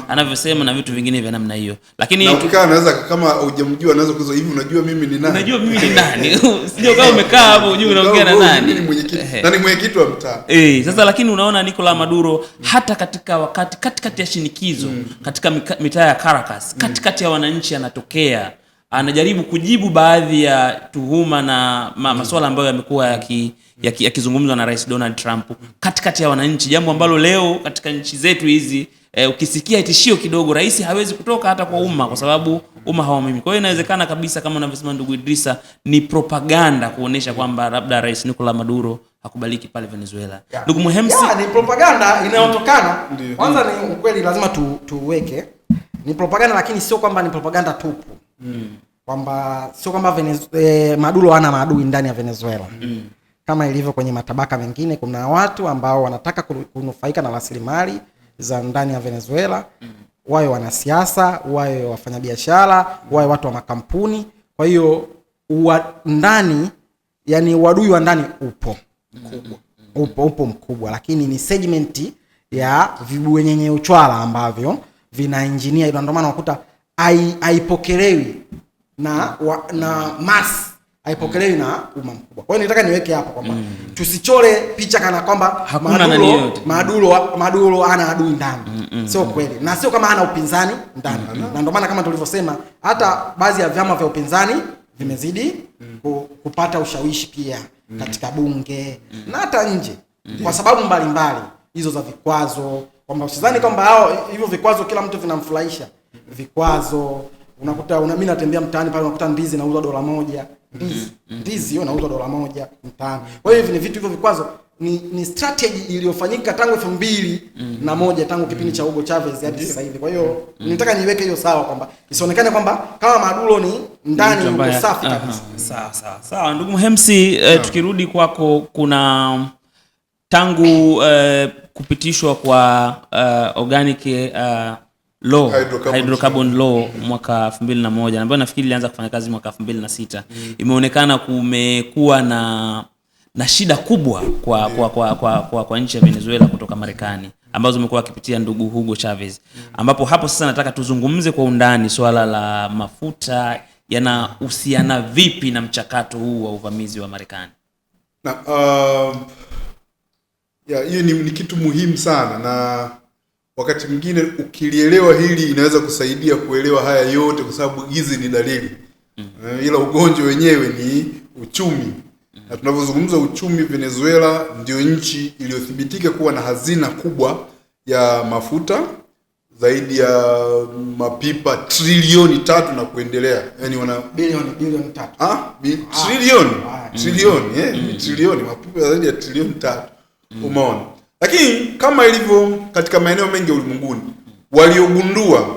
anavyosema na vitu vingine vya namna hiyo. Lakini na ukikaa anaweza kama hujamjua anaweza kuzo hivi, unajua mimi ni nani? Unajua mimi ni nani? Sio kama umekaa hapo unajua unaongea na nani? Mimi ni mwenyekiti. Na ni mwenyekiti wa mtaa. Sasa lakini unaona Nicolas Maduro hata katika katikati ya shinikizo katika mitaa ya Caracas, katikati ya wananchi anatokea, anajaribu kujibu baadhi ya tuhuma na masuala ambayo yamekuwa yakizungumzwa na Rais Donald Trump katikati ya wananchi, jambo ambalo leo katika nchi zetu hizi ukisikia tishio kidogo, rais hawezi kutoka hata kwa umma kwa sababu umma hawamimi. Kwa hiyo inawezekana kabisa kama unavyosema ndugu Idrisa, ni propaganda kuonesha kwamba labda Rais Nicolas Maduro hakubaliki pale Venezuela. Ndugu Muhemsi, ni propaganda inayotokana kwanza, ni ukweli lazima tuweke Ni propaganda, lakini sio kwamba ni propaganda tupu. Kwamba sio kwamba Maduro hana maadui ndani ya Venezuela. Kama ilivyo kwenye matabaka mengine, kuna watu ambao wanataka kunufaika na rasilimali za ndani ya Venezuela. Wawe wanasiasa, wawe wafanyabiashara, wawe watu wa makampuni. Kwa hiyo ndani, yani uadui wa ndani upo mkubwa, lakini ni segment ya vibwenyenye uchwala ambavyo vina engineer. Ndio maana unakuta haipokelewi na mass, haipokelewi na umma mkubwa. Kwa hiyo nataka niweke hapa kwamba tusichore picha kana kwamba Maduro ana adui ndani. Sio kweli, na sio kama hana upinzani ndani. Na ndio maana kama tulivyosema, hata baadhi ya vyama vya upinzani vimezidi kupata ushawishi pia katika bunge na hata nje, kwa sababu mbalimbali hizo za vikwazo. Kwamba usidhani kwamba hao hivyo vikwazo kila mtu vinamfurahisha. Vikwazo, unakuta mimi natembea mtaani pale, unakuta ndizi inauzwa $1. Ndizi hiyo inauzwa $1 mtaani. Kwa hiyo hivi ni vitu hivyo, vikwazo ni strategy iliyofanyika tangu 2001, tangu kipindi cha Hugo Chavez hadi sasa hivi. Kwa hiyo nitaka niweke hiyo sawa, kwamba isionekane kwamba kama Maduro ni ndani yuko safi kabisa. Sawa ndugu Mhemsi, tukirudi kwako, kuna tangu kupitishwa kwa organic law, hydrocarbon law mwaka 2001, ambayo nafikiri ilianza kufanya kazi mwaka 2006. Imeonekana kumekuwa na shida kubwa kwa nchi ya Venezuela kutoka Marekani, ambazo zimekuwa wakipitia ndugu Hugo Chavez, ambapo hapo sasa nataka tuzungumze kwa undani swala la mafuta yanahusiana vipi na mchakato huu wa uvamizi wa Marekani. Na hiyo ni kitu muhimu sana, na wakati mwingine ukilielewa hili inaweza kusaidia kuelewa haya yote, kwa sababu hizi ni dalili. Ila ugonjwa wenyewe ni uchumi. Na tunavyozungumza uchumi, Venezuela ndio nchi iliyothibitika kuwa na hazina kubwa ya mafuta, zaidi ya mapipa trilioni 3 na kuendelea. Yaani wana bilioni 3. Trilioni mapipa zaidi ya trilioni 3. Umeona? Lakini kama ilivyo katika maeneo mengi ulimwenguni, waliogundua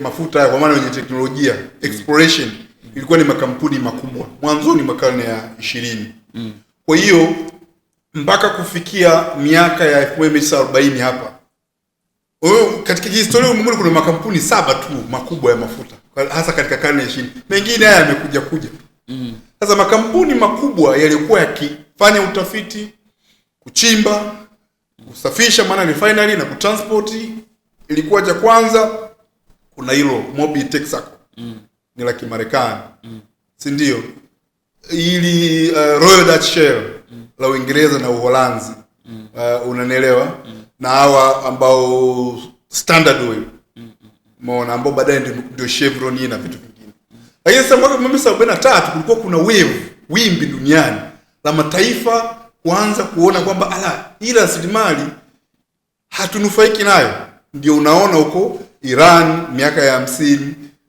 mafuta kwa maana wenye teknolojia, exploration, ilikuwa ni makampuni makubwa mwanzoni mwa karne ya 20. Kwa hiyo mpaka kufikia miaka ya 1940 hapa, katika historia ulimwenguni kuna makampuni 7 tu makubwa ya mafuta, hasa katika karne ya 20. Mengine haya yamekuja tu. Sasa makampuni makubwa yalikuwa yakifanya utafiti, kuchimba, kusafisha maana refinery na kutransport. Ilikuwa cha kwanza kuna hilo Mobil Texaco, ni la Kimarekani, si ndio? Ili Royal Dutch Shell la Uingereza na Uholanzi, unanielewa? Na hawa ambao Standard Oil, umeona, ambao baadaye ndio Chevron na vitu vingine. Lakini sasa mwaka 1943 kulikuwa kuna wimbi duniani la mataifa kuanza kuona kwamba hii rasilimali hatunufaiki nayo. Ndio unaona huko Iran miaka ya 50,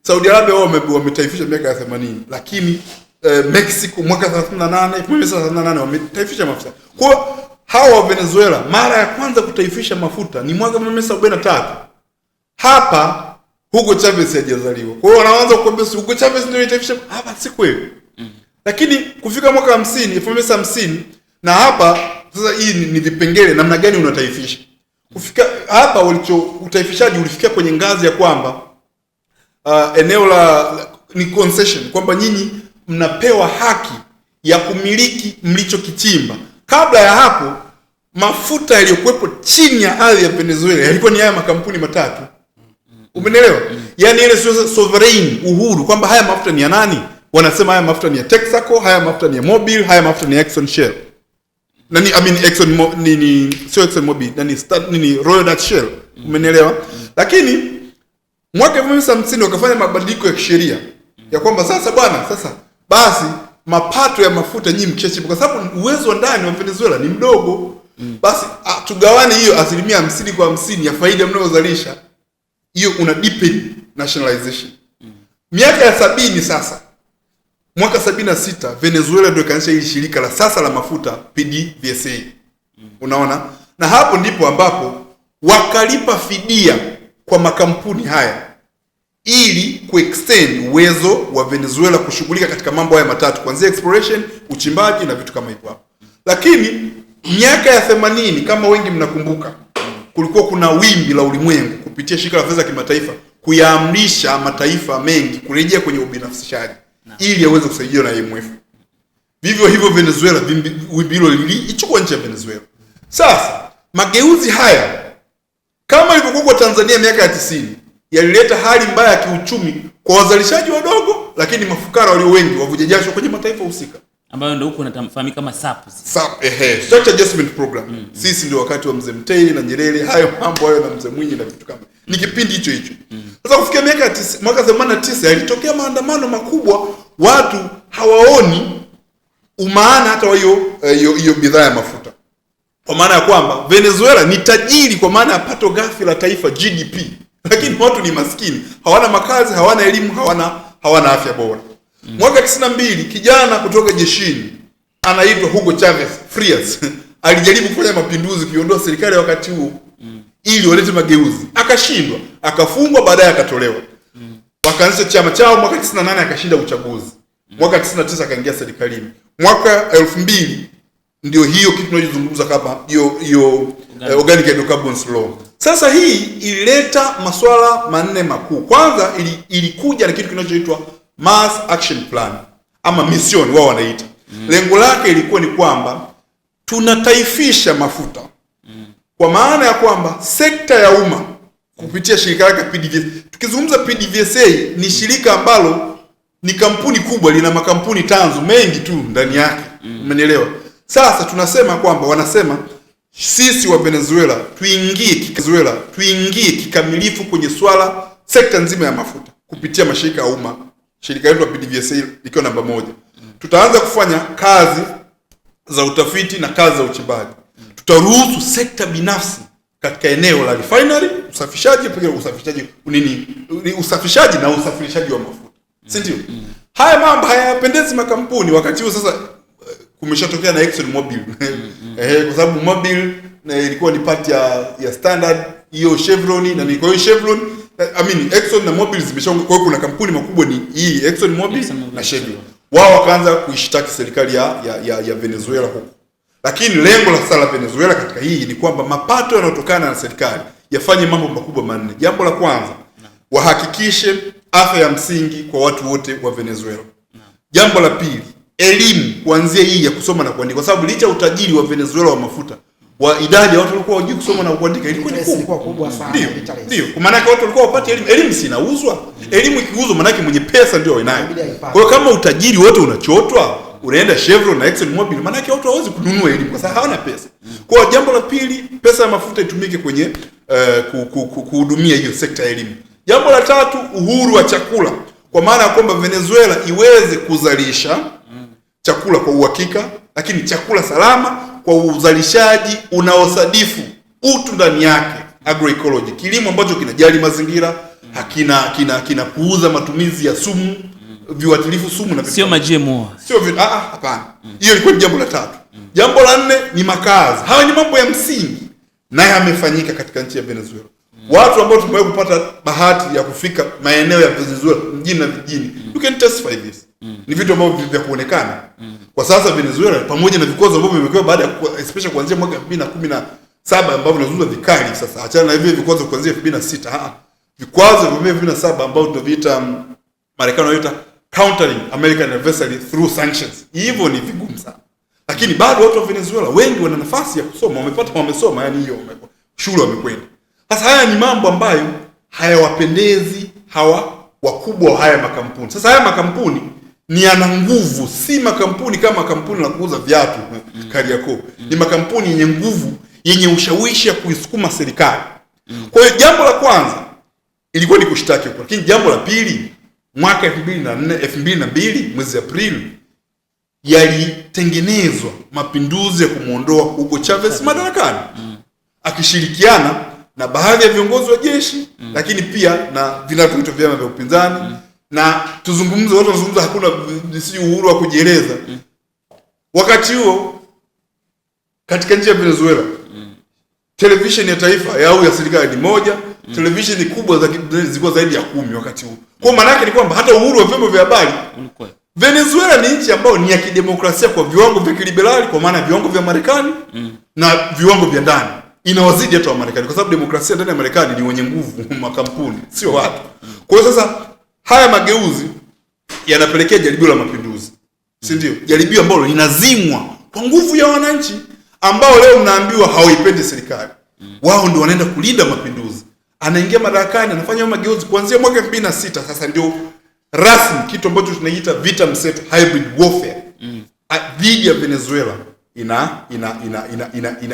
Saudi Arabia wao wametaifisha miaka ya 80, lakini Mexico mwaka 1938 wametaifisha mafuta. Kwa hawa wa Venezuela mara ya kwanza kutaifisha mafuta ni mwaka 1943. Hapa Hugo Chavez hajazaliwa. Kwa hiyo wanaanza kukwambia Hugo Chavez ndio alitaifisha. Hapa si kweli. Lakini kufika mwaka 1950 na hapa sasa, hii ni vipengele namna gani unataifisha. Kufika hapa utaifishaji ulifikia kwenye ngazi ya kwamba eneo ni concession, kwamba nyinyi mnapewa haki ya kumiliki mlichokichimba. Kabla ya hapo mafuta yaliyokuwepo chini ya ardhi ya Venezuela yalikuwa ni haya makampuni matatu. Umenielewa? Yaani ile sovereign, uhuru, kwamba haya mafuta ni ya nani? Wanasema haya mafuta ni ya Texaco, haya mafuta ni ya Mobil, haya mafuta ni ya Exxon Shell. Sio Exxon Mobil, Royal Dutch Shell. Umenielewa? Lakini mwaka 1950 wakafanya mabadiliko ya kisheria ya kwamba sasa basi mapato ya mafuta nyinyi mkishachimba, kwa sababu uwezo wa ndani wa Venezuela ni mdogo, basi tugawane hiyo 50% kwa 50 ya faida mnayozalisha. Hiyo una deepen nationalization. Miaka ya 70 sasa, mwaka 76 Venezuela ndio ikaanzisha hili shirika la sasa la mafuta PDVSA. Unaona? Na hapo ndipo ambapo wakalipa fidia kwa makampuni haya ili kuextend uwezo wa Venezuela kushughulika katika mambo haya matatu, kuanzia exploration, uchimbaji na vitu kama hivyo. Lakini miaka ya 80 kama wengi mnakumbuka, kulikuwa kuna wimbi la ulimwengu kupitia shirika la fedha kimataifa kuyaamrisha mataifa mengi kurejea kwenye ubinafsishaji ili yaweze kusaidiwa na IMF. Vivyo hivyo Venezuela, wimbi hilo lilichukua nchi ya Venezuela. Sasa mageuzi haya kama ilivyokuwa kwa Tanzania miaka ya 90 yalileta hali mbaya ya kiuchumi kwa wazalishaji wadogo, lakini mafukara walio wengi wavuja jasho kwenye mataifa husika, ambayo ndio huko inafahamika kama SAP. Structured Adjustment Program. Sisi ndio wakati wa Mzee Mtei na Nyerere, hayo mambo hayo na Mzee Mwinyi na vitu kama. Ni kipindi hicho. Sasa kufikia mwaka 89 yalitokea maandamano makubwa, watu hawaoni umaana hata wa hiyo bidhaa ya mafuta. Kwa maana ya kwamba Venezuela ni tajiri kwa maana ya pato ghafi la taifa GDP, lakini watu ni maskini, hawana makazi, hawana elimu, hawana afya bora. Mwaka 92 kijana kutoka jeshini anaitwa Hugo Chavez Frias alijaribu kufanya mapinduzi kuiondoa serikali ya wakati huo ili walete mageuzi, akashindwa, akafungwa, baadaye akatolewa. Wakaanzisha chama chao, mwaka 98 akashinda uchaguzi. Mwaka 99 akaingia serikalini. Mwaka 2000 ndio hiyo kitu tunachozungumza kama hiyo Organic Hydrocarbons Law. Sasa hii ilileta masuala manne makuu. Kwanza ilikuja na kitu kinachoitwa Mass Action Plan ama mission wao wanaita. Lengo lake ilikuwa ni kwamba tunataifisha mafuta. Kwa maana ya kwamba sekta ya umma kupitia shirika lake PDVSA. Tukizungumza PDVSA ni shirika ambalo ni kampuni kubwa, lina makampuni tanzu mengi tu ndani yake. Umenielewa? Sasa tunasema kwamba wanasema sisi wa Venezuela tuingie kikamilifu kwenye swala sekta nzima ya mafuta kupitia mashirika ya umma. Shirika letu la PDVSA likiwa namba 1. Tutaanza kufanya kazi za utafiti na kazi za uchimbaji. Tutaruhusu sekta binafsi katika eneo la refinery, usafishaji na usafirishaji wa mafuta. Si ndio? Haya mambo hayapendezi makampuni wakati huo. Sasa kumeshatokea na Exxon Mobil. Kwa sababu Mobil ilikuwa ni part ya Standard, hiyo Chevron na kwa hiyo Chevron Exxon na Mobil zimeshaungana. Kwa hiyo kuna kampuni makubwa ni hii Exxon Mobil na Chevron. Wao wakaanza kuishtaki serikali ya Venezuela huko. Lakini lengo la sala Venezuela katika hii ni kwamba mapato yanayotokana na serikali yafanye mambo makubwa manne. Jambo la kwanza, wahakikishe afya ya msingi kwa watu wote wa Venezuela. Jambo la pili, elimu kuanzia hii ya kusoma na kuandika, kwa sababu licha utajiri wa Venezuela wa mafuta, wa idadi ya watu walikuwa hawajui kusoma na kuandika ilikuwa kubwa sana. Ndio. Kwa maana watu walikuwa wapate elimu. Elimu si inauzwa. Elimu ikiuzwa maana yake mwenye pesa ndio wanayo. Kwa hiyo kama utajiri wote unachotwa, unaenda Chevron na Exxon Mobil, maana yake watu hawezi kununua elimu kwa sababu hawana pesa. Kwa jambo la pili, pesa ya mafuta itumike kwenye kuhudumia hiyo sekta ya elimu. Jambo la tatu, uhuru wa chakula. Kwa maana ya kwamba Venezuela iweze kuzalisha chakula kwa uhakika, lakini chakula salama kwa uzalishaji unaosadifu utu ndani yake, agroecology, kilimo ambacho kinajali mazingira, hakina kuuza matumizi ya sumu, viuatilifu sumu na sio GMO. Sio hapana. Hiyo ilikuwa ni jambo la tatu. Jambo la nne ni makazi. Hayo ni mambo ya msingi na yamefanyika katika nchi ya Venezuela. Watu ambao tumewahi kupata bahati ya kufika maeneo ya Venezuela mjini na vijijini, you can testify this. Ni vitu ambavyo vya kuonekana. Kwa sasa Venezuela pamoja na vikwazo ambavyo vimekuwa baada ya especially kuanzia mwaka 2017 ambavyo vinazungumza vikali sasa. Achana na hivyo vikwazo kuanzia 2006. Vikwazo vya 2007 ambao tunaviita Marekani wanaita countering American adversary through sanctions. Hivyo ni vigumu sana. Lakini bado watu wa Venezuela wengi wana nafasi ya kusoma, wamesoma, yani hiyo shule wamekwenda. Sasa haya ni mambo ambayo hayawapendezi hawa wakubwa wa haya makampuni. Sasa haya makampuni ni yana nguvu, si makampuni kama kampuni la kuuza viatu Kariakoo. Ni makampuni yenye nguvu, yenye ushawishi ya kuisukuma serikali. Kwa hiyo jambo la kwanza ilikuwa ni kushtaki huko. Lakini jambo la pili, mwaka 2002 mwezi Aprili yalitengenezwa mapinduzi ya kumuondoa Hugo Chavez madarakani. Akishirikiana na baadhi ya viongozi wa jeshi, lakini pia na vinavyoitwa vyama vya upinzani. Na tuzungumze, watu wanazungumza hakuna uhuru wa kujieleza. Wakati huo katika nchi ya Venezuela, television ya taifa au ya serikali ni moja, televisheni kubwa zilikuwa zaidi ya 10 wakati huo. Kwa maana yake ni kwamba hata uhuru wa vyombo vya habari ulikuwa. Venezuela ni nchi ambayo ni ya kidemokrasia kwa viwango vya kiliberali, kwa maana viwango vya Marekani na viwango vya ndani. Inawazidi hata wa Marekani kwa sababu demokrasia ndani ya Marekani ni wenye nguvu makampuni, sio watu. Kwa hiyo sasa haya mageuzi yanapelekea jaribio la mapinduzi. Si ndio? Jaribio ambalo linazimwa kwa nguvu ya wananchi ambao leo mnaambiwa hawaipendi serikali. Wao ndio wanaenda kulinda mapinduzi. Anaingia madarakani, anafanya mageuzi kuanzia mwaka 2006. Sasa ndio rasmi kitu ambacho tunaita vita mseto, hybrid warfare dhidi ya Venezuela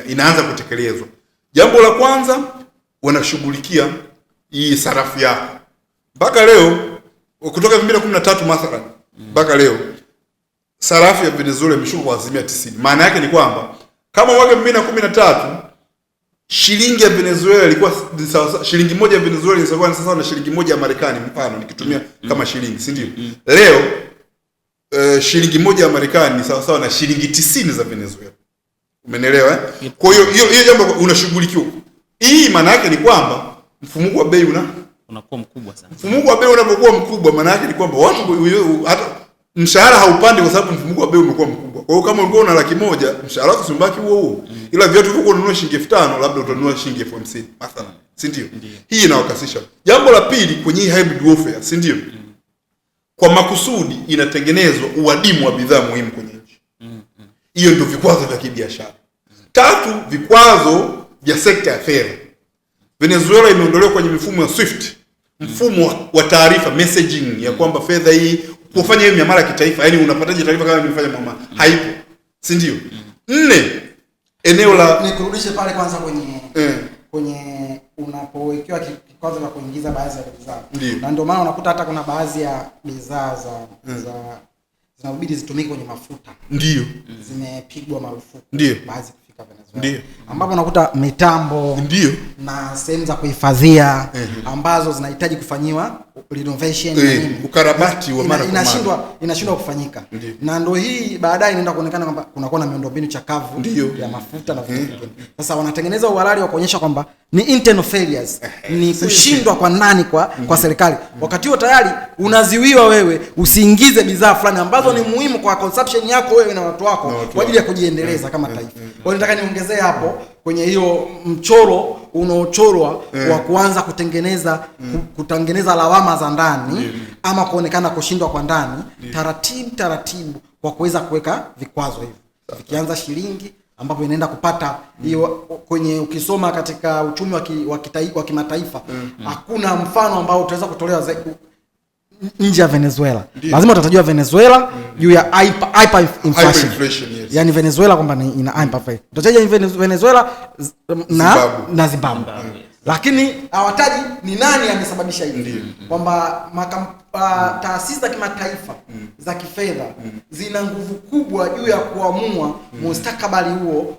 inaanza kutekelezwa. Jambo la kwanza, wanashughulikia hii sarafu yako. Mpaka leo kutoka 2013 mathalan mpaka leo sarafu ya Venezuela imeshuka kwa 90%. Maana yake ni kwamba kama mwaka 2013 shilingi ya Venezuela ilikuwa shilingi moja ya Venezuela ni sawa na shilingi moja ya Marekani, mfano nikitumia kama shilingi, si ndio? Leo shilingi moja ya Marekani ni sawa na shilingi 90 za Venezuela. Umeelewa eh? Kwa hiyo hiyo jambo unashughulikiwa. Hii maana yake ni kwamba mfumuko wa bei unakuwa mkubwa sana. Mfumuko wa bei unapokuwa mkubwa maana yake ni kwamba watu hata mshahara haupandi kwa sababu mfumuko wa bei umekuwa mkubwa. Kwa hiyo kama ulikuwa una 100,000, mshahara wako usimbaki huo. Ila viatu vyako unanunua shilingi 5,000, labda utanunua shilingi 50,000 mathalan. Si ndio? Hii inawakasisha. Jambo la pili kwenye hii hybrid warfare, si ndio? Kwa makusudi inatengenezwa uadimu wa bidhaa muhimu kwenye nchi. Hiyo ndio vikwazo vya kibiashara. Tatu, vikwazo vya sekta ya fedha. Venezuela imeondolewa kwenye mifumo ya SWIFT, mfumo wa taarifa messaging ya kwamba fedha hii kufanya hiyo miamala ya kitaifa, yani unapataje taarifa kama nimefanya mama? Haipo. Si ndio? 4, eneo la nikurudishe pale kwanza kwenye unapowekewa kikwazo cha kuingiza baadhi ya bidhaa. Na ndio maana unakuta hata kuna baadhi ya bidhaa za zinabidi zitumike kwenye mafuta. Ndio. Zimepigwa marufuku. Ndio. Baadhi kufika Venezuela. Ndio. Ambapo unakuta mitambo ndio na sehemu za kuhifadhia ambazo zinahitaji kufanyiwa renovation na nini, ukarabati wa mara kwa mara inashindwa kufanyika. Na ndio hii baadaye inaenda kuonekana kwamba kunakuwa na miundombinu chakavu ya mafuta na vitu vingine. Sasa wanatengeneza uhalali wa kuonyesha kwamba ni internal failures, ni kushindwa kwa ndani kwa serikali. Wakati huo tayari unaziwiwa wewe usiingize bidhaa fulani ambazo ni muhimu kwa consumption yako wewe na watu wako kwa ajili ya kujiendeleza kama taifa. Kwa hiyo nataka niongezee hapo kwenye hiyo mchoro unaochorwa wa kuanza kutengeneza lawama za ndani ama kuonekana kushindwa kwa ndani taratibu kwa kuweza kuweka vikwazo hivi. Vikianza shilingi ambapo inaenda kupata hiyo kwenye ukisoma katika uchumi wa kimataifa hakuna mfano ambao utaweza kutolewa nje ya Venezuela. Lazima utatajua Venezuela juu ya hyper inflation. Yes. Yani Venezuela kwamba ina hyper inflation. Utataja Venezuela na Zimbabwe. Lakini hawataji ni nani amesababisha hivi. Kwamba taasisi za kimataifa za kifedha zina nguvu kubwa juu ya kuamua mustakabali huo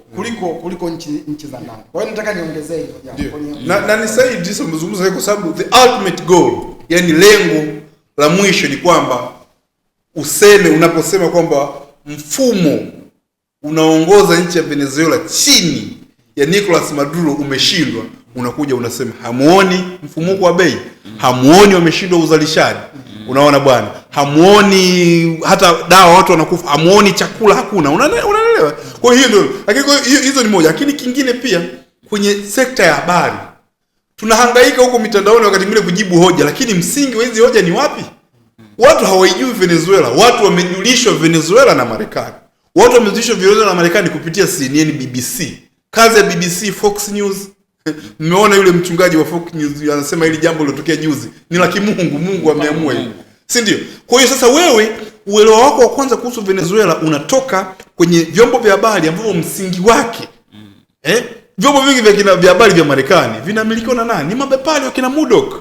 kuliko nchi za ndani. Kwa hiyo nataka niongezee hilo jambo. Na ni sahihi jinsi umezungumza kwa sababu the ultimate goal, yani lengo la mwisho ni kwamba unaposema kwamba mfumo unaongoza nchi ya Venezuela chini ya Nicolas Maduro umeshindwa, unakuja unasema hamuoni mfumuko wa bei, hamuoni wameshindwa uzalishaji. Unaona bwana, hamuoni hata dawa watu wanakufa, hamuoni chakula hakuna. Unaelewa? Kwa hiyo ndio, lakini hizo ni moja. Lakini kingine pia kwenye sekta ya habari tunahangaika huko mitandaoni wakati mwingine kujibu hoja, lakini msingi wa hizo hoja ni wapi? Watu hawaijui Venezuela. Watu wamejulishwa Venezuela na Marekani. Watu wamejulishwa Venezuela na Marekani kupitia CNN, BBC. Kazi ya BBC, Fox News. Mmeona yule mchungaji wa Fox News anasema hili jambo lilotokea juzi ni la kimungu, Mungu ameamua hivi. Si ndio? Kwa hiyo sasa wewe uelewa wako wa kwanza kuhusu Venezuela unatoka kwenye vyombo vya habari ambavyo msingi wake vyombo vingi vya habari vya Marekani vinamilikiwa na nani? Ni mabepari wakina Murdoch.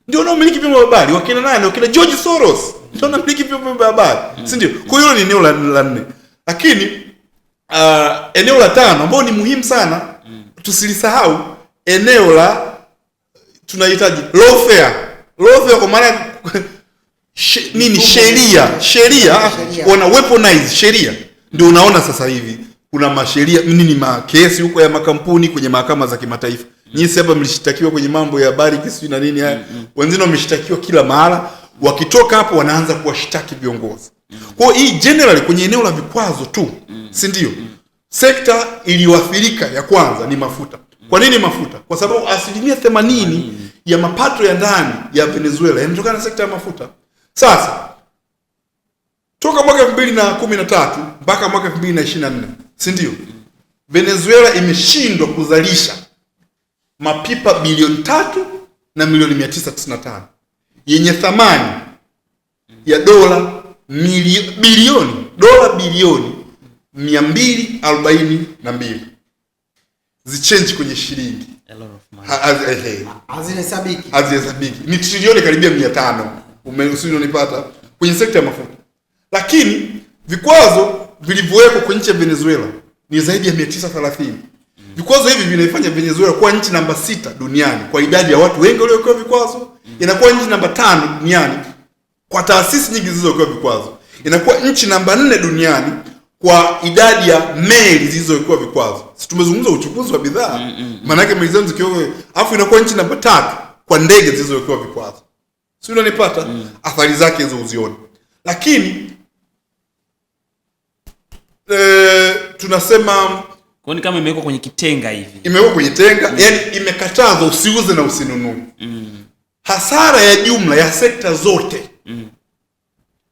Ndio wanaomiliki vyombo vya habari. Wakina nani? Wakina George Soros. Ndio wanaomiliki vyombo vya habari. Si ndio? Kwa hiyo ni eneo la 4. Lakini eneo la 5 ambalo ni muhimu sana tusilisahau, eneo la tunahitaji lawfare. Lawfare kwa maana nini? Sheria wana weaponize sheria. Ndio unaona sasa hivi kuna masheria makesi huko ya makampuni kwenye mahakama za kimataifa. Nyinyi hapa mlishtakiwa kwenye mambo ya Barrick sio na nini haya. Wengine wameshtakiwa kila mahali, wakitoka hapo wanaanza kuwashtaki viongozi. Kwa hiyo hii generally kwenye eneo la vikwazo tu, si ndio? Sekta iliyoathirika ya kwanza ni mafuta. Kwa nini mafuta? Kwa sababu 80% ya mapato ya ndani ya Venezuela yanatokana na sekta ya mafuta. Sasa toka mwaka 2013 mpaka mwaka 2024, si ndio? Venezuela imeshindwa kuzalisha mapipa bilioni 3 na milioni 995 yenye thamani ya dola bilioni 242 zichange kwenye shilingi. Hazihesabiki. Ni trilioni karibia 500. Umeunipata kwenye sekta ya mafuta. Lakini vikwazo vilivyowekwa kwa nchi ya Venezuela ni zaidi ya 930. Vikwazo hivi vinaifanya Venezuela kuwa nchi namba 6 duniani kwa idadi ya watu wengi waliowekewa vikwazo. Inakuwa nchi namba 5 duniani kwa taasisi nyingi zilizowekewa vikwazo. Inakuwa nchi namba 4 duniani kwa idadi ya meli zilizowekewa vikwazo. Si tumezungumza uchukuzi wa bidhaa. Maana yake meli zikiwa afu inakuwa nchi namba 3 kwa ndege zilizowekewa vikwazo. Si unanipata? Athari zake hizo uzione. Lakini tunasema kwani kama imewekwa kwenye kitenga hivi. Imewekwa kwenye tenga, yani imekatazwa usiuze na usinunue. Hasara ya jumla ya sekta zote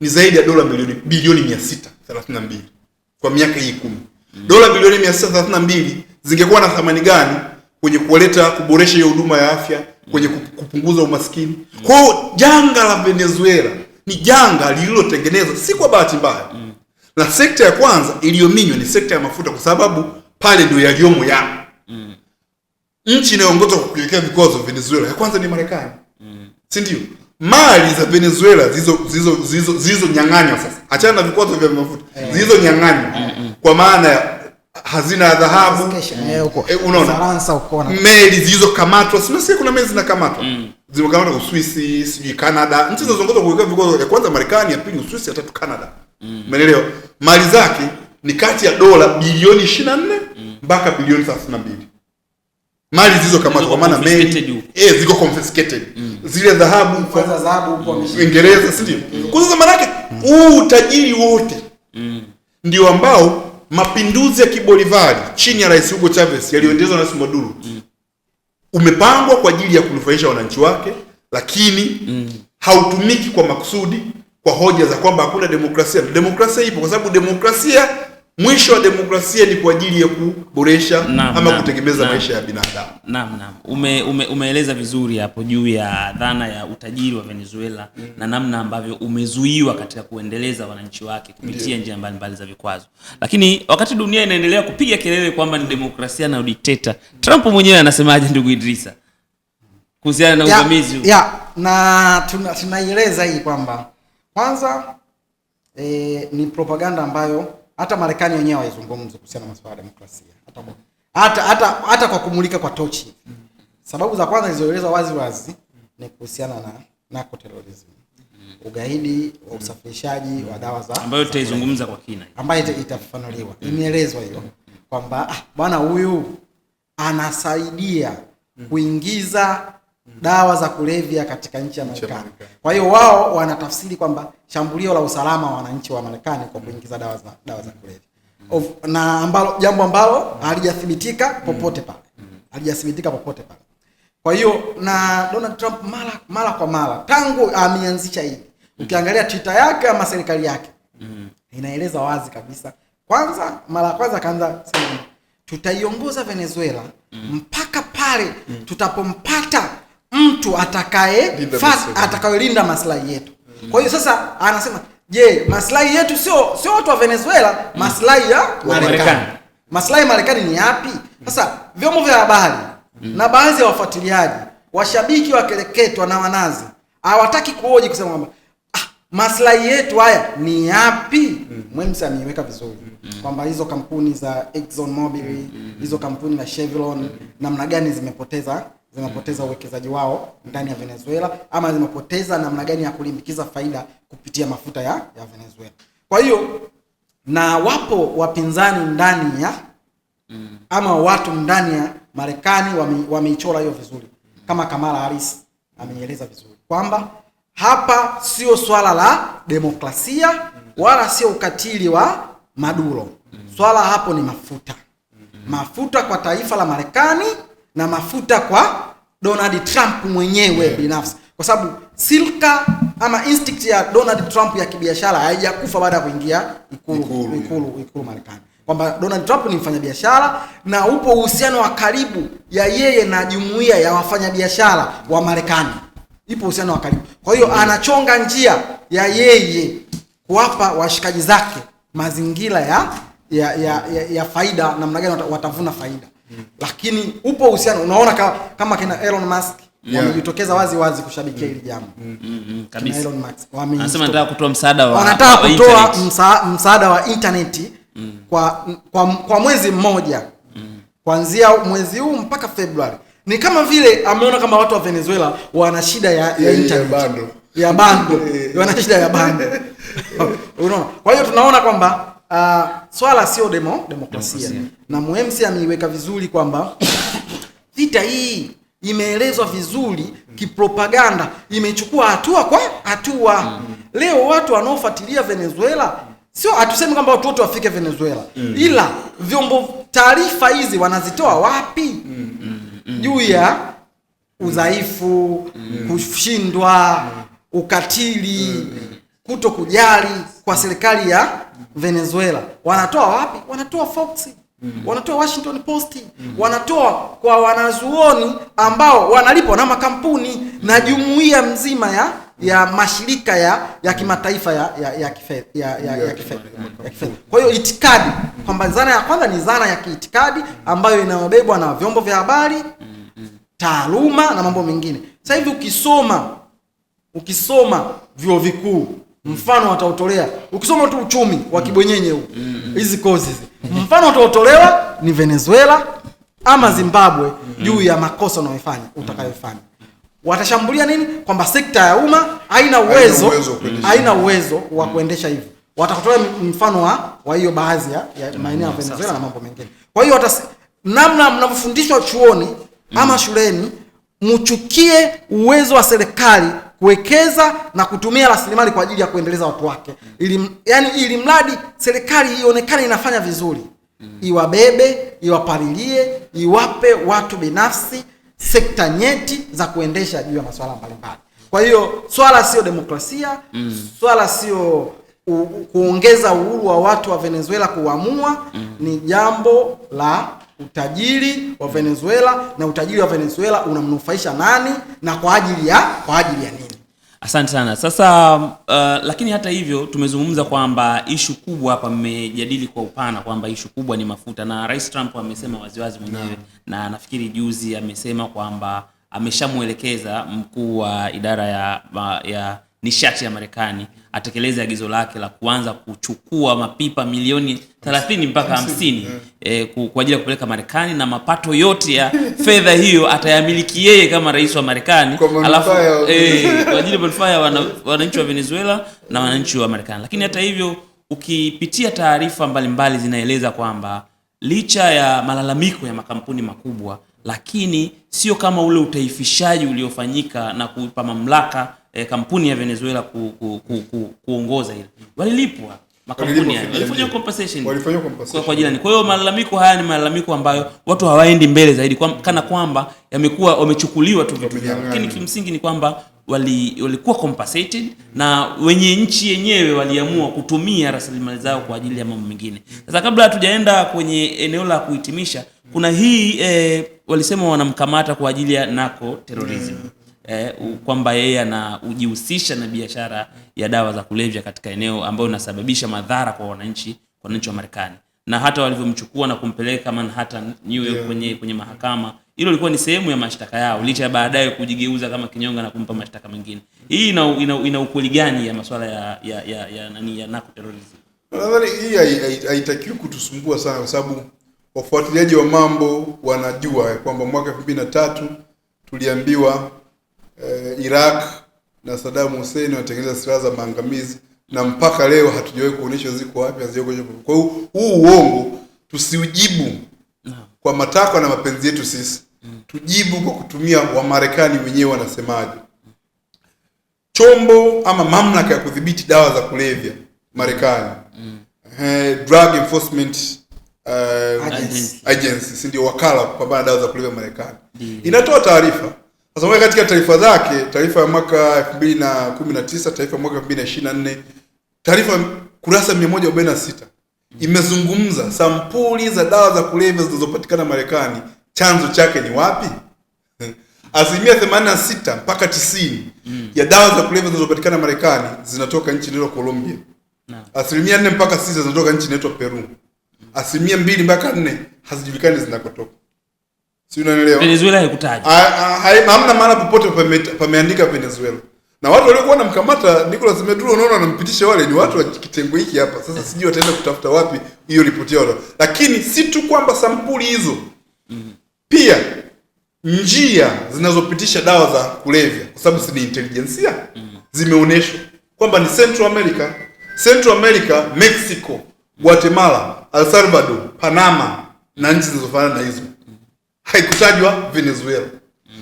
ni zaidi ya dola bilioni 632 kwa miaka hii 10. Dola bilioni 632 zingekuwa na thamani gani kwenye kuboresha hiyo huduma ya afya, kwenye kupunguza umaskini? Kwa hiyo janga la Venezuela ni janga lililotengenezwa si kwa bahati mbaya. Na sekta ya kwanza iliyominywa ni sekta ya mafuta, kwa sababu pale ndio yaliomo ya. Nchi inayoongoza kwa kuwekea vikwazo Venezuela ya kwanza ni Marekani. Si ndio? Mali za Venezuela zizo nyang'anywa sasa. Achana na vikwazo vya mafuta. Zizo nyang'anywa. Kwa maana ya hazina ya dhahabu. Unaona? Faransa ukona. Meli zilizokamatwa. Sio kuna meli zinakamatwa. Zimekamatwa kwa Uswisi, sijui Canada. Nchi zinazoongoza kwa kuwekea vikwazo ya kwanza Marekani, ya pili Uswisi, ya tatu Canada. Umeelewa? Mali zake ni kati ya dola bilioni 24 mpaka bilioni 32. Mali zilizokamatwa kwa maana meli ziko confiscated. Zile dhahabu kwa Uingereza, si ndio? Kwa sababu maana yake huu utajiri wote ndio ambao mapinduzi ya kibolivari chini ya Rais Hugo Chavez yaliyoendeshwa na Rais Maduro umepangwa kwa ajili ya kunufaisha wananchi wake, lakini hautumiki kwa makusudi, kwa hoja za kwamba hakuna demokrasia. Demokrasia ipo kwa sababu mwisho wa demokrasia ni kwa ajili ya kuboresha kutegemeza maisha ya binadamu. Naam. Umeeleza vizuri hapo juu ya dhana ya utajiri wa Venezuela na namna ambavyo umezuiwa katika kuendeleza wananchi wake kupitia njia mbalimbali za vikwazo. Lakini wakati dunia inaendelea kupiga kelele kwamba ni demokrasia na udikteta, Trump mwenyewe anasemaje, ndugu Idrisa, kuhusiana na uvamizi? Na tunaieleza hii kwamba kwanza ni propaganda ambayo hata Marekani wenyewe haizungumzi kuhusiana na masuala ya demokrasia. Hata kwa kumulika kwa tochi. Sababu za kwanza zilizoelezwa wazi ni kuhusiana na narco-terrorism. Ugaidi wa usafirishaji wa dawa za ambayo tutaizungumza kwa kina. Ambayo itafafanuliwa. Imeelezwa hilo kwamba bwana huyu anasaidia kuingiza dawa za kulevya katika nchi ya Marekani. Kwa hiyo wao wanatafsiri kwamba shambulio la usalama wa wananchi wa Marekani kwa kuingiza dawa za kulevya. Na jambo ambalo halijathibitika popote pale. Halijathibitika popote pale. Kwa hiyo na Donald Trump mara kwa mara tangu ameanzisha hii, ukiangalia Twitter yake ama serikali yake inaeleza wazi kabisa. Mara kwanza kaanza sema tutaiongoza Venezuela mpaka pale tutapompata mtu atakayelinda maslahi yetu. Kwa hiyo sasa anasema, je, maslahi yetu sio watu wa Venezuela, maslahi ya Marekani. Maslahi ya Marekani ni yapi? Sasa vyombo vya habari na baadhi ya wafuatiliaji, washabiki wakeleketwa na wanazi, hawataki kuhoji kusema kwamba maslahi yetu haya ni yapi? Mwemsi ameiweka vizuri kwamba hizo kampuni za Exxon Mobil, hizo kampuni na Chevron namna gani zimepoteza uwekezaji wao ndani ya Venezuela, ama zimepoteza namna gani ya kulimbikiza faida kupitia mafuta ya Venezuela. Kwa hiyo na wapo wapinzani ndani ya ama watu ndani ya Marekani wameichora hiyo vizuri, kama Kamala Harris ameieleza vizuri kwamba hapa sio swala la demokrasia wala sio ukatili wa Maduro. Swala hapo ni mafuta. Mafuta kwa taifa la Marekani na mafuta kwa Donald Trump mwenyewe binafsi. Kwa sababu silka ama instinct ya Donald Trump ya kibiashara haijakufa baada ya kuingia ikulu Marekani. Kwamba Donald Trump ni mfanyabiashara na upo uhusiano wa karibu ya yeye na jumuiya ya wafanyabiashara wa Marekani. Ipo uhusiano wa karibu. Kwa hiyo anachonga njia ya yeye kuwapa washikaji zake mazingira ya faida, namna gani watavuna faida. Lakini upo uhusiano, unaona kama kina Elon Musk wamejitokeza wazi kushabikia hili jambo. Kabisa. Elon Musk anasema anataka kutoa msaada msaada wa internet kwa mwezi mmoja. Kuanzia mwezi huu mpaka Februari. Ni kama vile ameona kama watu wa Venezuela wana shida ya internet. Ya bando. Wana shida ya bando. Unaona? Kwa hiyo tunaona kwamba swala sio demokrasia. Na MC ameiweka vizuri kwamba vita hii imeelezwa vizuri kipropaganda, imechukua hatua kwa hatua. Leo watu wanaofuatilia Venezuela, sio hatusemi kwamba watu wote wafike Venezuela, ila vyombo taarifa hizi wanazitoa wapi? Juu ya udhaifu, kushindwa, ukatili, kutokujali kwa serikali ya Venezuela. Wanatoa wapi? Wanatoa Fox, wanatoa Washington Post, wanatoa kwa wanazuoni ambao wanalipwa na makampuni na jumuiya mzima ya mashirika ya kimataifa ya kifedha. Kwa hiyo itikadi kwamba zana ya kwanza ni zana ya kiitikadi ambayo inayobebwa na vyombo vya habari, taaluma na mambo mengine. Sasa hivi ukisoma vyuo vikuu, mfano watautolea, ukisoma tu uchumi wa kibwenyenye huu, hizi courses, mfano wataotolewa ni Venezuela ama Zimbabwe juu ya makosa unayofanya utakayofanya. Watashambulia nini? Kwamba sekta ya umma haina uwezo wa kuendesha hivyo. Watakutolea mfano wa hiyo baadhi ya maeneo ya Venezuela na mambo mengine. Kwa hiyo namna mnavyofundishwa chuoni ama shuleni, mchukie uwezo wa serikali kuwekeza na kutumia rasilimali kwa ajili ya kuendeleza watu wake. Ili mradi serikali ionekane inafanya vizuri. Iwabebe, iwapalilie, iwape watu binafsi sekta nyeti za kuendesha juu ya masuala mbalimbali. Kwa hiyo swala sio demokrasia, swala sio kuongeza uhuru wa watu wa Venezuela kuamua, ni jambo la utajiri wa Venezuela, na utajiri wa Venezuela unamnufaisha nani na kwa ajili ya nini? Asante sana. Sasa lakini hata hivyo tumezungumza kwamba ishu kubwa hapa, mmejadili kwa upana kwamba ishu kubwa ni mafuta, na Rais Trump amesema waziwazi mwenyewe na nafikiri juzi amesema kwamba ameshamuelekeza mkuu wa idara ya nishati ya Marekani atekeleze agizo lake la kuanza kuchukua mapipa milioni 30 mpaka 50 kwa ajili ya kupeleka Marekani, na mapato yote ya fedha hiyo atayamiliki yeye kama rais wa Marekani, alafu kwa ajili ya manufaa ya wananchi wa Venezuela na wananchi wa Marekani. Lakini hata hivyo ukipitia taarifa mbalimbali zinaeleza kwamba licha ya malalamiko ya makampuni makubwa, lakini sio kama ule utaifishaji uliofanyika na kuipa mamlaka kampuni ya Venezuela kuongoza ile. Walilipwa makampuni haya, walifanya compensation kwa jirani. Kwa hiyo malalamiko haya ni malalamiko ambayo watu hawaendi mbele zaidi, kana kwamba yamekuwa wamechukuliwa tu vitu vyao. Lakini kimsingi ni kwamba walikuwa compensated na wenye nchi yenyewe waliamua kutumia rasilimali zao kwa ajili ya mambo mengine. Sasa kabla hatujaenda kwenye eneo la kuhitimisha, kuna hii walisema wanamkamata kwa ajili ya narco terrorism. Kwamba yeye anajihusisha na biashara ya dawa za kulevya katika eneo ambayo inasababisha madhara kwa wananchi wa Marekani. Na hata walivyomchukua na kumpeleka Manhattan, New York, kwenye mahakama, hilo lilikuwa ni sehemu ya mashtaka yao, licha ya baadaye kujigeuza kama kinyonga na kumpa mashtaka mengine. Hii ina ukweli gani ya masuala ya narco terrorism? Nadhani hii haitakiwi kutusumbua sana, kwa sababu wafuatiliaji wa mambo wanajua kwamba mwaka 2003 tuliambiwa Iraq na Saddam Hussein wanatengeneza silaha za maangamizi, na mpaka leo hatujawahi kuonyesha ziko wapi, haziko. Kwa hiyo huu uongo tusiujibu kwa matakwa na mapenzi yetu sisi. Tujibu kwa kutumia Wamarekani wenyewe wanasemaje. Chombo ama mamlaka ya kudhibiti dawa za kulevya Marekani, Drug Enforcement Agency, si ndio wakala kupambana dawa za kulevya Marekani, inatoa taarifa. Sasa katika taarifa zake, taarifa ya mwaka 2019, taarifa ya mwaka 2024, taarifa kurasa 146 imezungumza sampuli za dawa za kulevya zinazopatikana Marekani, chanzo chake ni wapi? Asilimia 86 mpaka 90 ya dawa za kulevya zinazopatikana Marekani zinatoka nchi inaitwa Colombia. Asilimia 4 mpaka 6 zinatoka nchi inaitwa Peru. Asilimia 2 mpaka 4 hazijulikani zinakotoka. Si unaelewa? Venezuela haikutajwa. Hamna maana popote pameandika Venezuela. Na watu waliokuwa wanamkamata Nicolas Maduro, unaona wanampitisha wale ni watu wa kitengo hiki hapa. Sasa sijui wataenda kutafuta wapi hiyo ripoti yao. Lakini si tu kwamba sampuli hizo. Pia njia zinazopitisha dawa za kulevya, kwa sababu si ni intelligence, zimeonyeshwa kwamba ni Central America, Mexico, Guatemala, El Salvador, Panama na nchi zinazofanana na hizo. Haikutajwa Venezuela.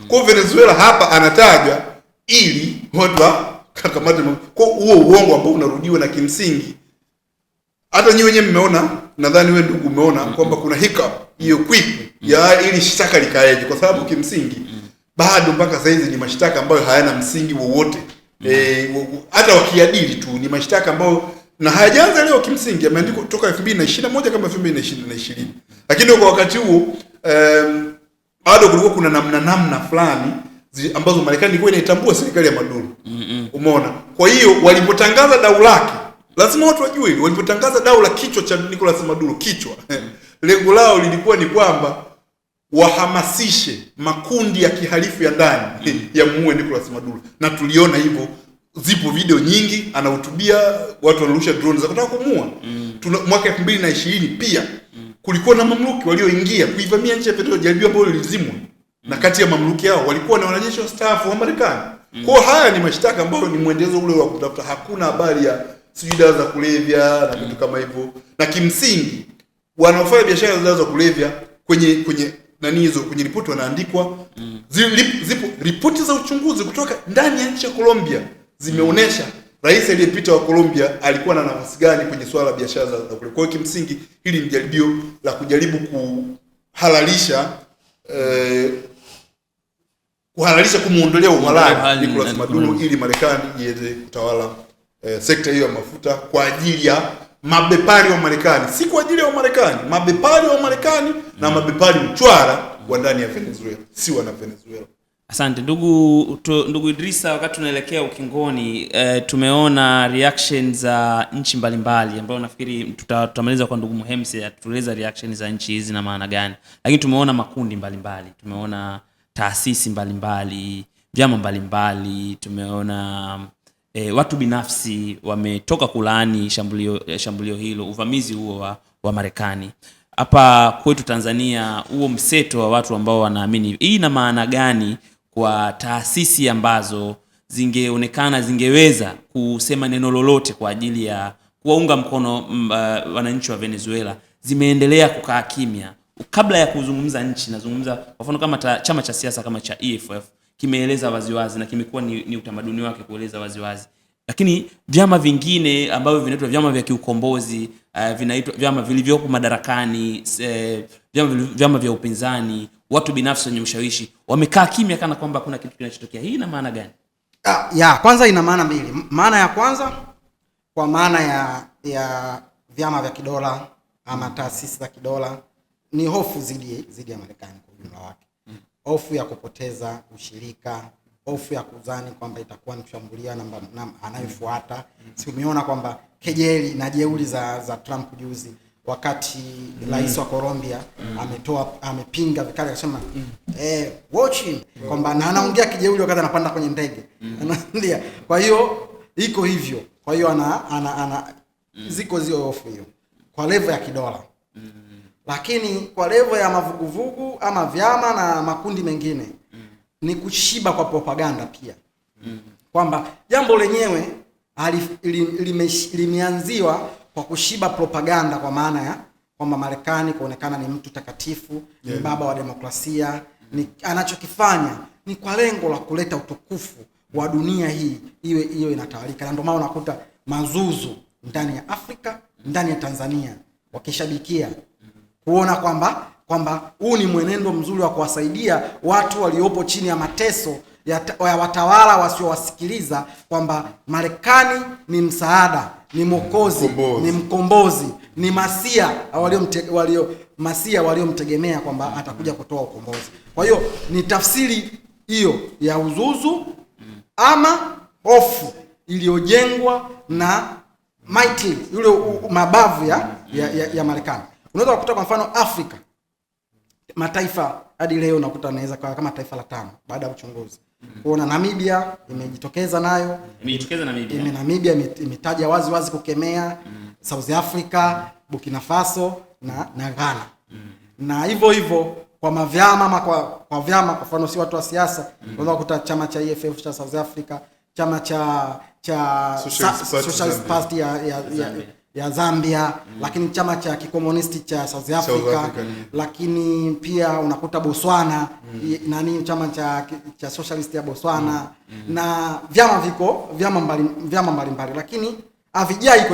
Kwa Venezuela hapa anatajwa ili watu wakakamate. Kwa huo uongo ambao unarudiwa, na kimsingi hata nyinyi wenyewe mmeona, nadhani wewe ndugu umeona kwamba kuna hiccup hiyo quick ya ili shtaka likaeje, kwa sababu kimsingi bado mpaka sasa hizi ni mashtaka ambayo hayana msingi wowote. Hata wakiadili tu ni mashtaka ambayo na hayajaanza leo, kimsingi yameandikwa kutoka 2021 kama 2020. Lakini kwa wakati huo bado kulikuwa kuna namna fulani ambazo Marekani ilikuwa inaitambua serikali ya Maduro. Umeona? Kwa hiyo walipotangaza dau lake, lazima watu wajue hili, walipotangaza dau la kichwa cha Nicolas Maduro, lengo lao lilikuwa ni kwamba wahamasishe makundi ya kihalifu ya ndani ya muue Nicolas Maduro. Na tuliona hivyo, zipo video nyingi anahutubia watu, wanarusha drones za kutaka kumuua. Mwaka 2020 pia kulikuwa na mamluki walioingia kuivamia nchi ya Venezuela, jaribio ambalo lilizimwa. Na kati ya mamluki hao walikuwa na wanajeshi wastaafu wa Marekani. Kwa haya ni mashtaka ambayo ni mwendelezo ule wa kutafuta, hakuna habari ya sijui dawa za kulevya na vitu kama hivyo. Na kimsingi wanaofanya biashara za dawa za kulevya kwenye nani hizo, kwenye ripoti wanaandikwa, zipo ripoti za uchunguzi kutoka ndani ya nchi ya Colombia zimeonesha rais aliyepita wa Colombia alikuwa na nafasi gani kwenye swala la biashara za kulevya. Kwa hiyo kimsingi hili ni jaribio la kujaribu kuhalalisha kumuondolea uhalali Nicolas Maduro ili Marekani iweze kutawala sekta hiyo ya mafuta kwa ajili ya mabepari wa Marekani, si kwa ajili ya Marekani, mabepari wa Marekani na mabepari mchwara wa ndani ya Venezuela, si wana Venezuela. Asante ndugu Idrisa, wakati tunaelekea ukingoni, tumeona reactions za nchi mbalimbali ambayo nafikiri tutamaliza kwa ndugu Muhemsi atueleza reactions za nchi hizi na maana gani. Lakini tumeona makundi mbalimbali, tumeona taasisi mbalimbali, vyama mbalimbali, tumeona watu binafsi wametoka kulaani shambulio hilo, uvamizi huo wa Marekani. Hapa kwetu Tanzania, huo mseto wa watu ambao wanaamini, hii ina maana gani kwa taasisi ambazo zingeweza kusema neno lolote kwa ajili ya kuwaunga mkono wananchi wa Venezuela, zimeendelea kukaa kimya? Kabla ya kuzungumza nchi, nazungumza kwa mfano kama chama cha siasa kama cha EFF kimeeleza waziwazi na kimekuwa ni utamaduni wake kueleza waziwazi. Lakini vyama vingine ambavyo vinaitwa vyama vya kiukombozi, vinaitwa vyama vilivyopo madarakani, vyama vya upinzani, watu binafsi wenye ushawishi, wamekaa kimya kana kwamba kuna kitu kinachotokea. Hii ina maana gani? Kwanza ina maana mbili. Maana ya kwanza, kwa maana ya vyama vya kidola ama taasisi za kidola, ni hofu zidi ya Marekani kwa ujumla wake. Hofu ya kupoteza ushirika, hofu ya kudhani kwamba itakuwa ni kushambulia na anayofuata. Si umeona kwamba kejeli na jeuri za Trump juzi wakati rais wa Colombia amepinga vikali, akasema watching kwamba anaongea kijeuri wakati anapanda kwenye ndege. Anaambia kwa hiyo iko hivyo. Kwa hiyo ana ziko zio hofu hiyo kwa level ya kidola. Lakini kwa level ya mavuguvugu ama vyama na makundi mengine ni kushiba kwa propaganda pia. Kwamba jambo lenyewe limeanziwa kwa kushiba propaganda, kwa maana kwamba Marekani kuonekana ni mtu takatifu, ni baba wa demokrasia, ni anachokifanya ni kwa lengo la kuleta utukufu wa dunia hii iwe inatawalika. Na ndio maana unakuta mazuzu ndani ya Afrika, ndani ya Tanzania wakishabikia kuona kwamba huu ni mwenendo mzuri wa kuwasaidia watu waliopo chini ya mateso ya watawala wasiowasikiliza, kwamba Marekani ni msaada, ni mwokozi, ni mkombozi, ni masia waliomtegemea kwamba atakuja kutoa ukombozi. Kwa hiyo ni tafsiri hiyo ya uzuzu ama hofu iliyojengwa na mighty yule mabavu ya Marekani. Unaweza kukuta kwa mfano Afrika mataifa hadi leo unakuta anaweza kama taifa la 5 baada ya uchunguzi. Kuona Namibia imejitokeza nayo. Namibia imetaja wazi kukemea South Africa, Burkina Faso na Ghana. Na hivyo kwa mavyama ama kwa vyama, kwa mfano si watu wa siasa, unaweza kukuta chama cha EFF cha South Africa, chama cha Socialist Party ya Zambia, lakini chama cha kikomunisti cha South Africa, lakini pia unakuta Botswana, chama cha socialist ya Botswana, na vyama mbalimbali, lakini havijai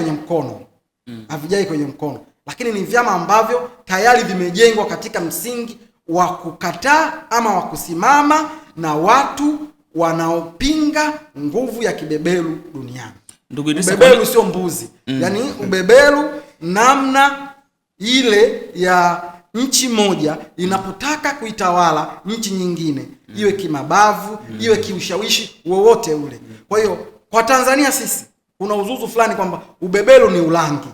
kwenye mkono, lakini ni vyama ambavyo tayari vimejengwa katika msingi wa kukataa ama wa kusimama na watu wanaopinga nguvu ya kibeberu duniani. Ubeberu sio mbuzi. Yaani ubeberu namna ile ya nchi moja inapotaka kuitawala nchi nyingine, iwe kimabavu, iwe kiushawishi wowote ule. Kwa hiyo kwa Tanzania sisi kuna uzuzu fulani kwamba ubeberu ni ulangi.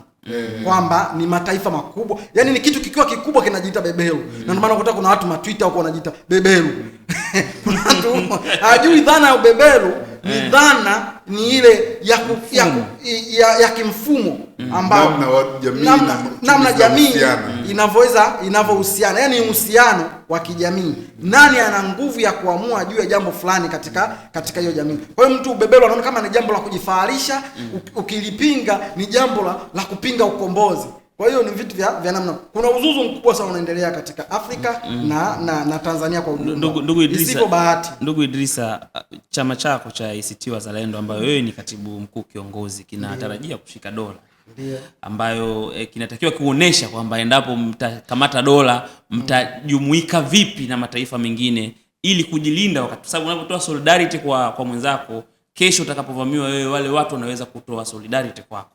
Kwamba ni mataifa makubwa, yani ni kitu kikiwa kikubwa kinajiita beberu. Na ndio maana kuna watu Twitter huko wanajiita beberu. Kuna watu hajui dhana ya ubeberu ni dhana ni ile ya kimfumo ambao namna jamii inavyohusiana, yani uhusiano wa kijamii. Nani ana nguvu ya kuamua juu ya jambo fulani katika hiyo jamii. Kwa hiyo mtu ubeberu anaona kama ni jambo la kujifaharisha, ukilipinga ni jambo la kupinga ukombozi. Kwa hiyo ni vitu vya namna. Kuna uzuzu mkubwa sana unaendelea katika Afrika na Tanzania kwa ujumla. Ndugu Idrisa, chama chako cha ACT Wazalendo ambayo wewe ni katibu mkuu kiongozi kinatarajia kushika dola. Ndio. Ambayo kinatakiwa kuonesha kwamba endapo mtakamata dola mtajumuika vipi na mataifa mengine ili kujilinda, wakati sababu unapotoa solidarity kwa mwenzako, kesho utakapovamiwa wewe, wale watu wanaweza kutoa solidarity kwako.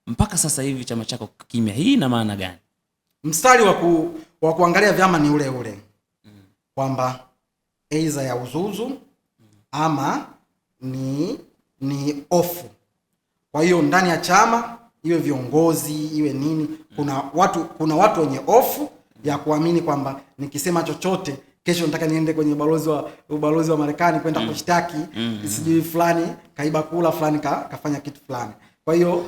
Mpaka sasa hivi chama chako kimya, hii ina maana gani? Mstari wa kuangalia vyama ni ule kwamba aidha ya uzuzu ama ni ofu. Kwa hiyo ndani ya chama, iwe viongozi, iwe nini, kuna watu wenye ofu ya kuamini kwamba nikisema chochote kesho nataka niende kwenye ubalozi wa Marekani kwenda kushtaki sijui fulani kaiba kula, fulani kafanya kitu fulani. Kwa hiyo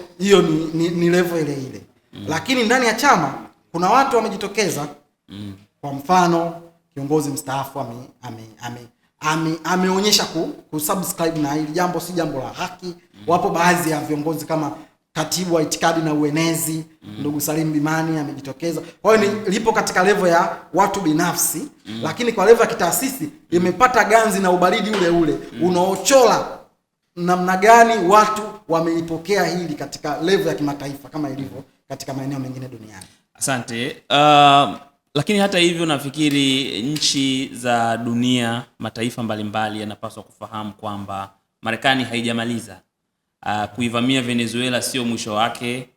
ni level ile. Lakini ndani ya chama kuna watu wamejitokeza. Kwa mfano kiongozi mstaafu ameonyesha kusubscribe na hili jambo si jambo la haki. Wapo baadhi ya viongozi kama katibu wa itikadi na uenezi ndugu Salim Bimani amejitokeza. Kwa hiyo lipo katika level ya watu binafsi, lakini kwa level ya kitaasisi imepata ganzi na ubaridi ule unaochola namna gani watu wameipokea hili katika level ya kimataifa kama ilivyo katika maeneo mengine duniani. Asante. Lakini hata hivyo nafikiri nchi za dunia, mataifa mbalimbali yanapaswa kufahamu kwamba Marekani haijamaliza kuivamia Venezuela, sio mwisho wake.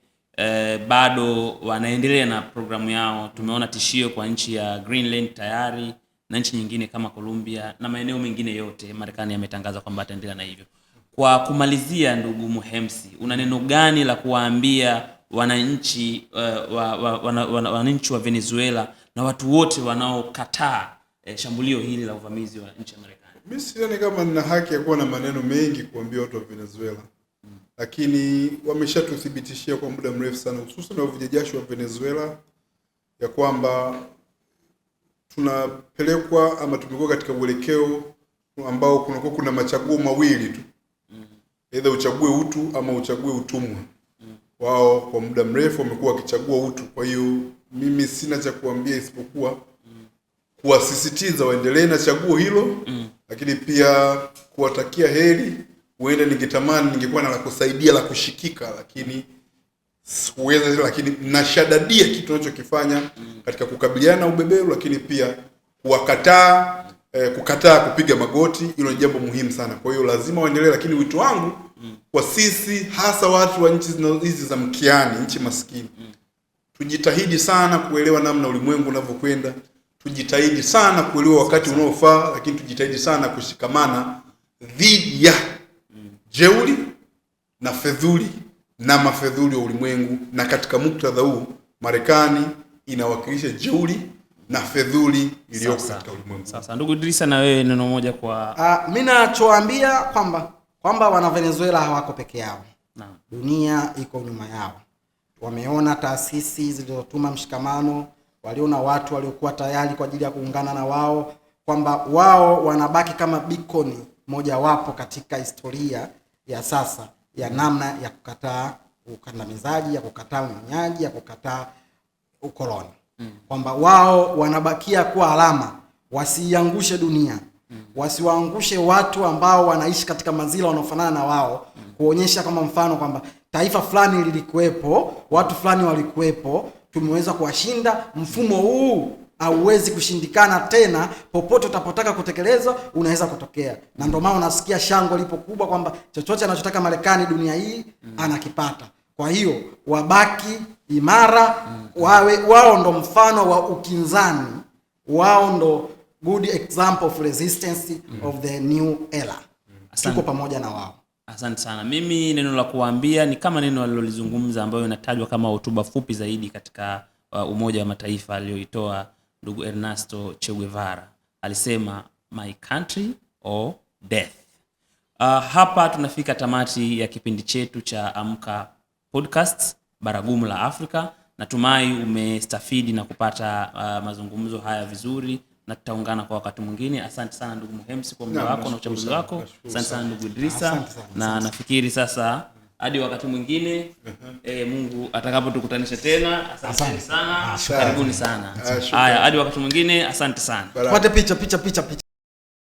Bado wanaendelea na programu yao. Tumeona tishio kwa nchi ya Greenland tayari na nchi nyingine kama Colombia na maeneo mengine yote Marekani yametangaza kwamba ataendelea na hivyo. Kwa kumalizia, ndugu Muhemsi, una neno gani la kuwaambia wananchi wananchi wa Venezuela na watu wote wanaokataa shambulio hili la uvamizi wa nchi ya Marekani? Mimi sidhani kama nina haki ya kuwa na maneno mengi kuambia watu wa Venezuela. Lakini wameshatuthibitishia kwa muda mrefu sana, hususan wavuja jasho wa Venezuela, ya kwamba tunapelekwa ama tumekuwa katika uelekeo ambao kuna machaguo mawili tu. Aidha uchague utu ama uchague utumwa. Wao kwa muda mrefu wamekuwa wakichagua utu. Kwa hiyo mimi sina cha kuambia isipokuwa kuwasisitiza waendelee na chaguo hilo, lakini pia kuwatakia heri. Huenda ningetamani ningekuwa na la kusaidia la kushikika, lakini siweza, lakini nashadadia kitu unachokifanya katika kukabiliana na ubeberu, lakini pia kukataa kupiga magoti. Hilo ni jambo muhimu sana. Kwa hiyo lazima waendelee, lakini wito wangu kwa sisi, hasa watu wa nchi hizi za mkiani, nchi maskini, tujitahidi sana kuelewa namna ulimwengu unavyokwenda. Tujitahidi sana kuelewa wakati unaofaa, lakini tujitahidi sana kushikamana dhidi ya jeuri na fedhuli na mafedhuli wa ulimwengu. Na katika muktadha huu Marekani inawakilisha jeuri na fedhuli iliyoko katika ulimwengu. Sasa ndugu Idrisa, na wewe neno moja kwa mimi nachoambia kwamba wana Venezuela hawako peke yao. Naam. Dunia iko nyuma yao. Wameona taasisi zilizotuma mshikamano, waliona watu waliokuwa tayari kwa ajili ya kuungana na wao, kwamba wao wanabaki kama beacon moja wapo katika historia ya sasa ya namna ya kukataa ukandamizaji, ya kukataa unyonyaji, ya kukataa ukoloni. Kwamba wao wanabakia kuwa alama, wasiangushe dunia, wasiwaangushe watu ambao wanaishi katika mazila wanaofanana na wao, kuonyesha kama mfano kwamba taifa fulani lilikuwepo, watu fulani walikuwepo, tumeweza kuwashinda. Mfumo huu hauwezi kushindikana tena, popote utapotaka kutekeleza unaweza kutokea. Na ndio maana unasikia shangwe lipo kubwa kwamba chochote anachotaka Marekani dunia hii anakipata. Kwa hiyo wabaki imara, wao ndo mfano wa ukinzani, wao ndo good example of resistance of the new era. Tuko pamoja na wao. Asante sana. Mimi neno la kuambia ni kama neno alilolizungumza ambayo inatajwa kama hotuba fupi zaidi katika Umoja wa Mataifa aliyoitoa ndugu Ernesto Che Guevara. Alisema my country or death. Hapa tunafika tamati ya kipindi chetu cha Amka Podcast Baragumu la Afrika. Natumai umestafidi na kupata mazungumzo haya vizuri, na tutaungana kwa wakati mwingine. Asante sana ndugu Muhemsi kwa muda wako na uchambuzi wako. Asante sana ndugu Idrisa. Na nafikiri sasa hadi wakati mwingine Mungu atakapotukutanisha tena. Asante sana. Karibuni sana. Haya, hadi wakati mwingine. Asante sana. Pate picha.